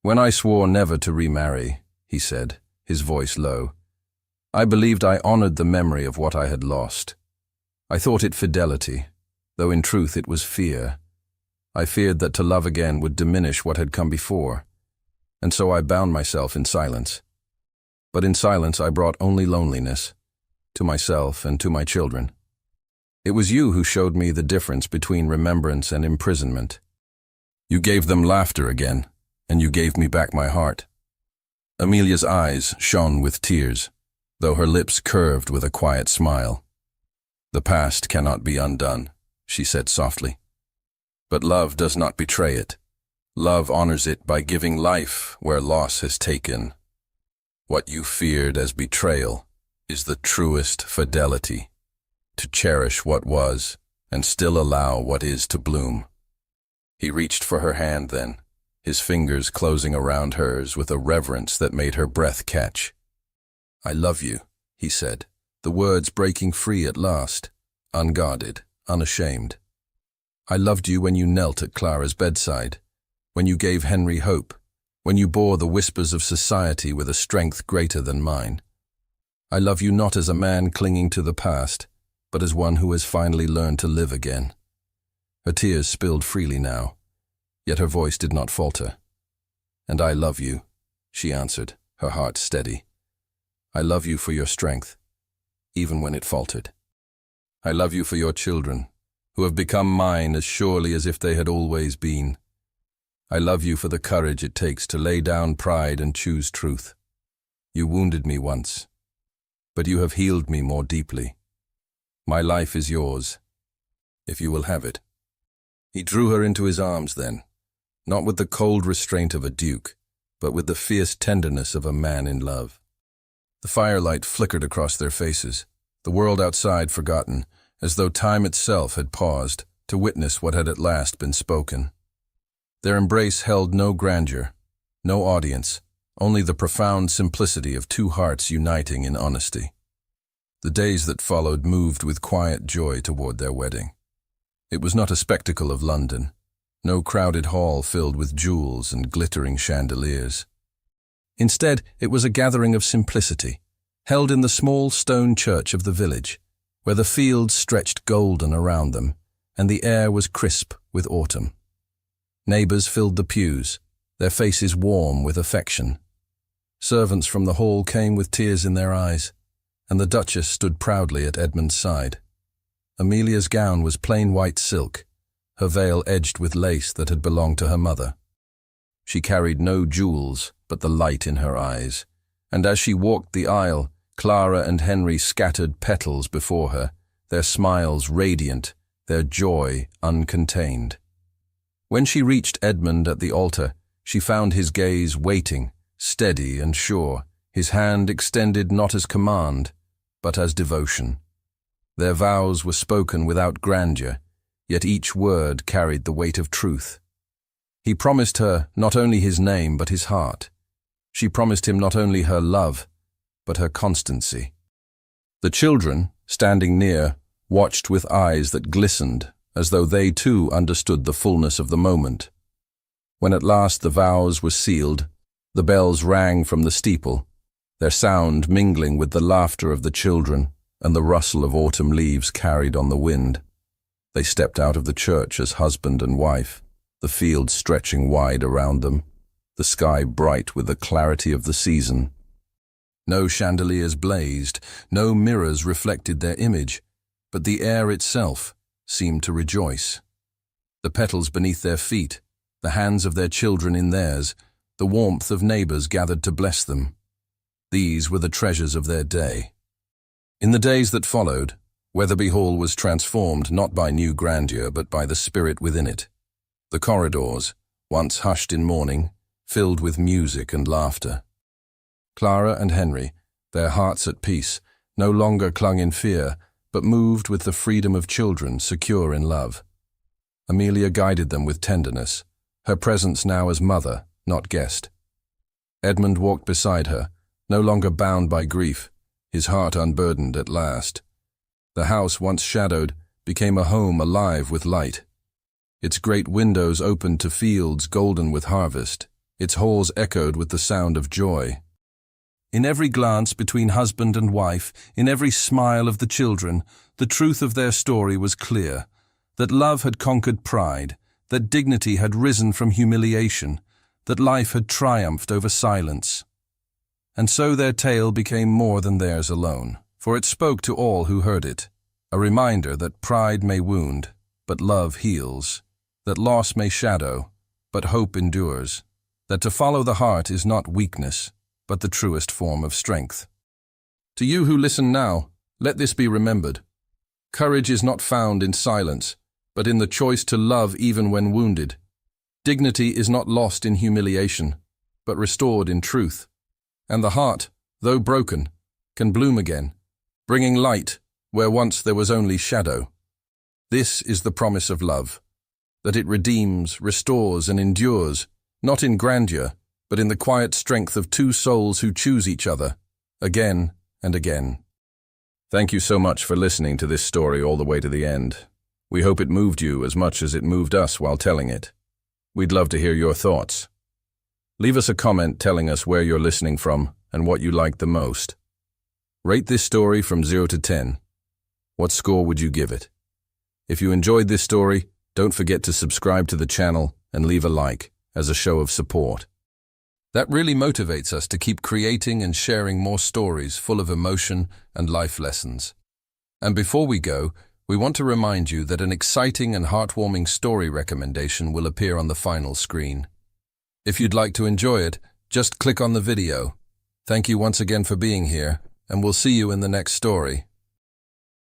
[SPEAKER 1] "When I swore never to remarry," he said, his voice low, "I believed I honored the memory of what I had lost. I thought it fidelity, though in truth it was fear. I feared that to love again would diminish what had come before, and so I bound myself in silence. But in silence I brought only loneliness, to myself and to my children. It was you who showed me the difference between remembrance and imprisonment. You gave them laughter again, and you gave me back my heart." Amelia's eyes shone with tears, though her lips curved with a quiet smile. "The past cannot be undone," she said softly. "But love does not betray it. Love honors it by giving life where loss has taken. What you feared as betrayal is the truest fidelity, to cherish what was and still allow what is to bloom." He reached for her hand then, his fingers closing around hers with a reverence that made her breath catch. "I love you," he said, the words breaking free at last, unguarded, unashamed. "I loved you when you knelt at Clara's bedside, when you gave Henry hope, when you bore the whispers of society with a strength greater than mine. I love you not as a man clinging to the past, but as one who has finally learned to live again." Her tears spilled freely now, yet her voice did not falter. "And I love you," she answered, her heart steady. "I love you for your strength, even when it faltered. I love you for your children, who have become mine as surely as if they had always been. I love you for the courage it takes to lay down pride and choose truth. You wounded me once, but you have healed me more deeply. My life is yours, if you will have it." He drew her into his arms then, not with the cold restraint of a duke, but with the fierce tenderness of a man in love. The firelight flickered across their faces, the world outside forgotten, as though time itself had paused to witness what had at last been spoken. Their embrace held no grandeur, no audience, only the profound simplicity of two hearts uniting in honesty. The days that followed moved with quiet joy toward their wedding. It was not a spectacle of London, no crowded hall filled with jewels and glittering chandeliers. Instead, it was a gathering of simplicity, held in the small stone church of the village, where the fields stretched golden around them, and the air was crisp with autumn. Neighbors filled the pews, their faces warm with affection. Servants from the hall came with tears in their eyes, and the Duchess stood proudly at Edmund's side. Amelia's gown was plain white silk, her veil edged with lace that had belonged to her mother. She carried no jewels but the light in her eyes, and as she walked the aisle, Clara and Henry scattered petals before her, their smiles radiant, their joy uncontained. When she reached Edmund at the altar, she found his gaze waiting, steady and sure, his hand extended not as command, but as devotion. Their vows were spoken without grandeur, yet each word carried the weight of truth. He promised her not only his name but his heart. She promised him not only her love, but her constancy. The children, standing near, watched with eyes that glistened, as though they too understood the fullness of the moment. When at last the vows were sealed, the bells rang from the steeple, their sound mingling with the laughter of the children and the rustle of autumn leaves carried on the wind. They stepped out of the church as husband and wife, the fields stretching wide around them, the sky bright with the clarity of the season. No chandeliers blazed, no mirrors reflected their image, but the air itself seemed to rejoice. The petals beneath their feet, the hands of their children in theirs, the warmth of neighbors gathered to bless them. These were the treasures of their day. In the days that followed, Wetherby Hall was transformed not by new grandeur but by the spirit within it. The corridors, once hushed in mourning, filled with music and laughter. Clara and Henry, their hearts at peace, no longer clung in fear, but moved with the freedom of children secure in love. Amelia guided them with tenderness, her presence now as mother, not guest. Edmund walked beside her, no longer bound by grief, his heart unburdened at last. The house, once shadowed, became a home alive with light. Its great windows opened to fields golden with harvest, its halls echoed with the sound of joy. In every glance between husband and wife, in every smile of the children, the truth of their story was clear, that love had conquered pride, that dignity had risen from humiliation, that life had triumphed over silence. And so their tale became more than theirs alone, for it spoke to all who heard it, a reminder that pride may wound, but love heals, that loss may shadow, but hope endures, that to follow the heart is not weakness, but the truest form of strength. To you who listen now, let this be remembered. Courage is not found in silence, but in the choice to love even when wounded. Dignity is not lost in humiliation, but restored in truth. And the heart, though broken, can bloom again, bringing light where once there was only shadow. This is the promise of love, that it redeems, restores, and endures, not in grandeur, but in the quiet strength of two souls who choose each other, again and again. Thank you so much for listening to this story all the way to the end. We hope it moved you as much as it moved us while telling it. We'd love to hear your thoughts. Leave us a comment telling us where you're listening from and what you liked the most. Rate this story from 0 to 10. What score would you give it? If you enjoyed this story, Don't forget to subscribe to the channel and leave a like as a show of support. That really motivates us to keep creating and sharing more stories full of emotion and life lessons. And before we go, we want to remind you that an exciting and heartwarming story recommendation will appear on the final screen. If you'd like to enjoy it, just click on the video. Thank you once again for being here, and we'll see you in the next story.